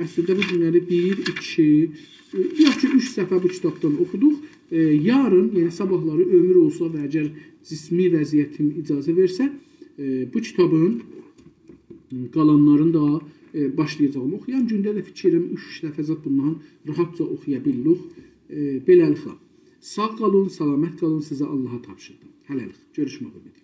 Əslində bu günləri 1, 2, yox ki 3 səfə bu kitabdan oxuduq. Yarın, yəni sabahları ömür olsa və əgər cismi vəziyyətim icazə versə, bu kitabın qalanlarını da başlayacağım oxuyan. Gündə də fikirəm 3 dəfə zət bundan rahatca oxuya bilirik. Beləliklə. Sağ qalın, salamət qalın, sizə Allaha tapşırdım. Hələlik. Görüşmək ümidi.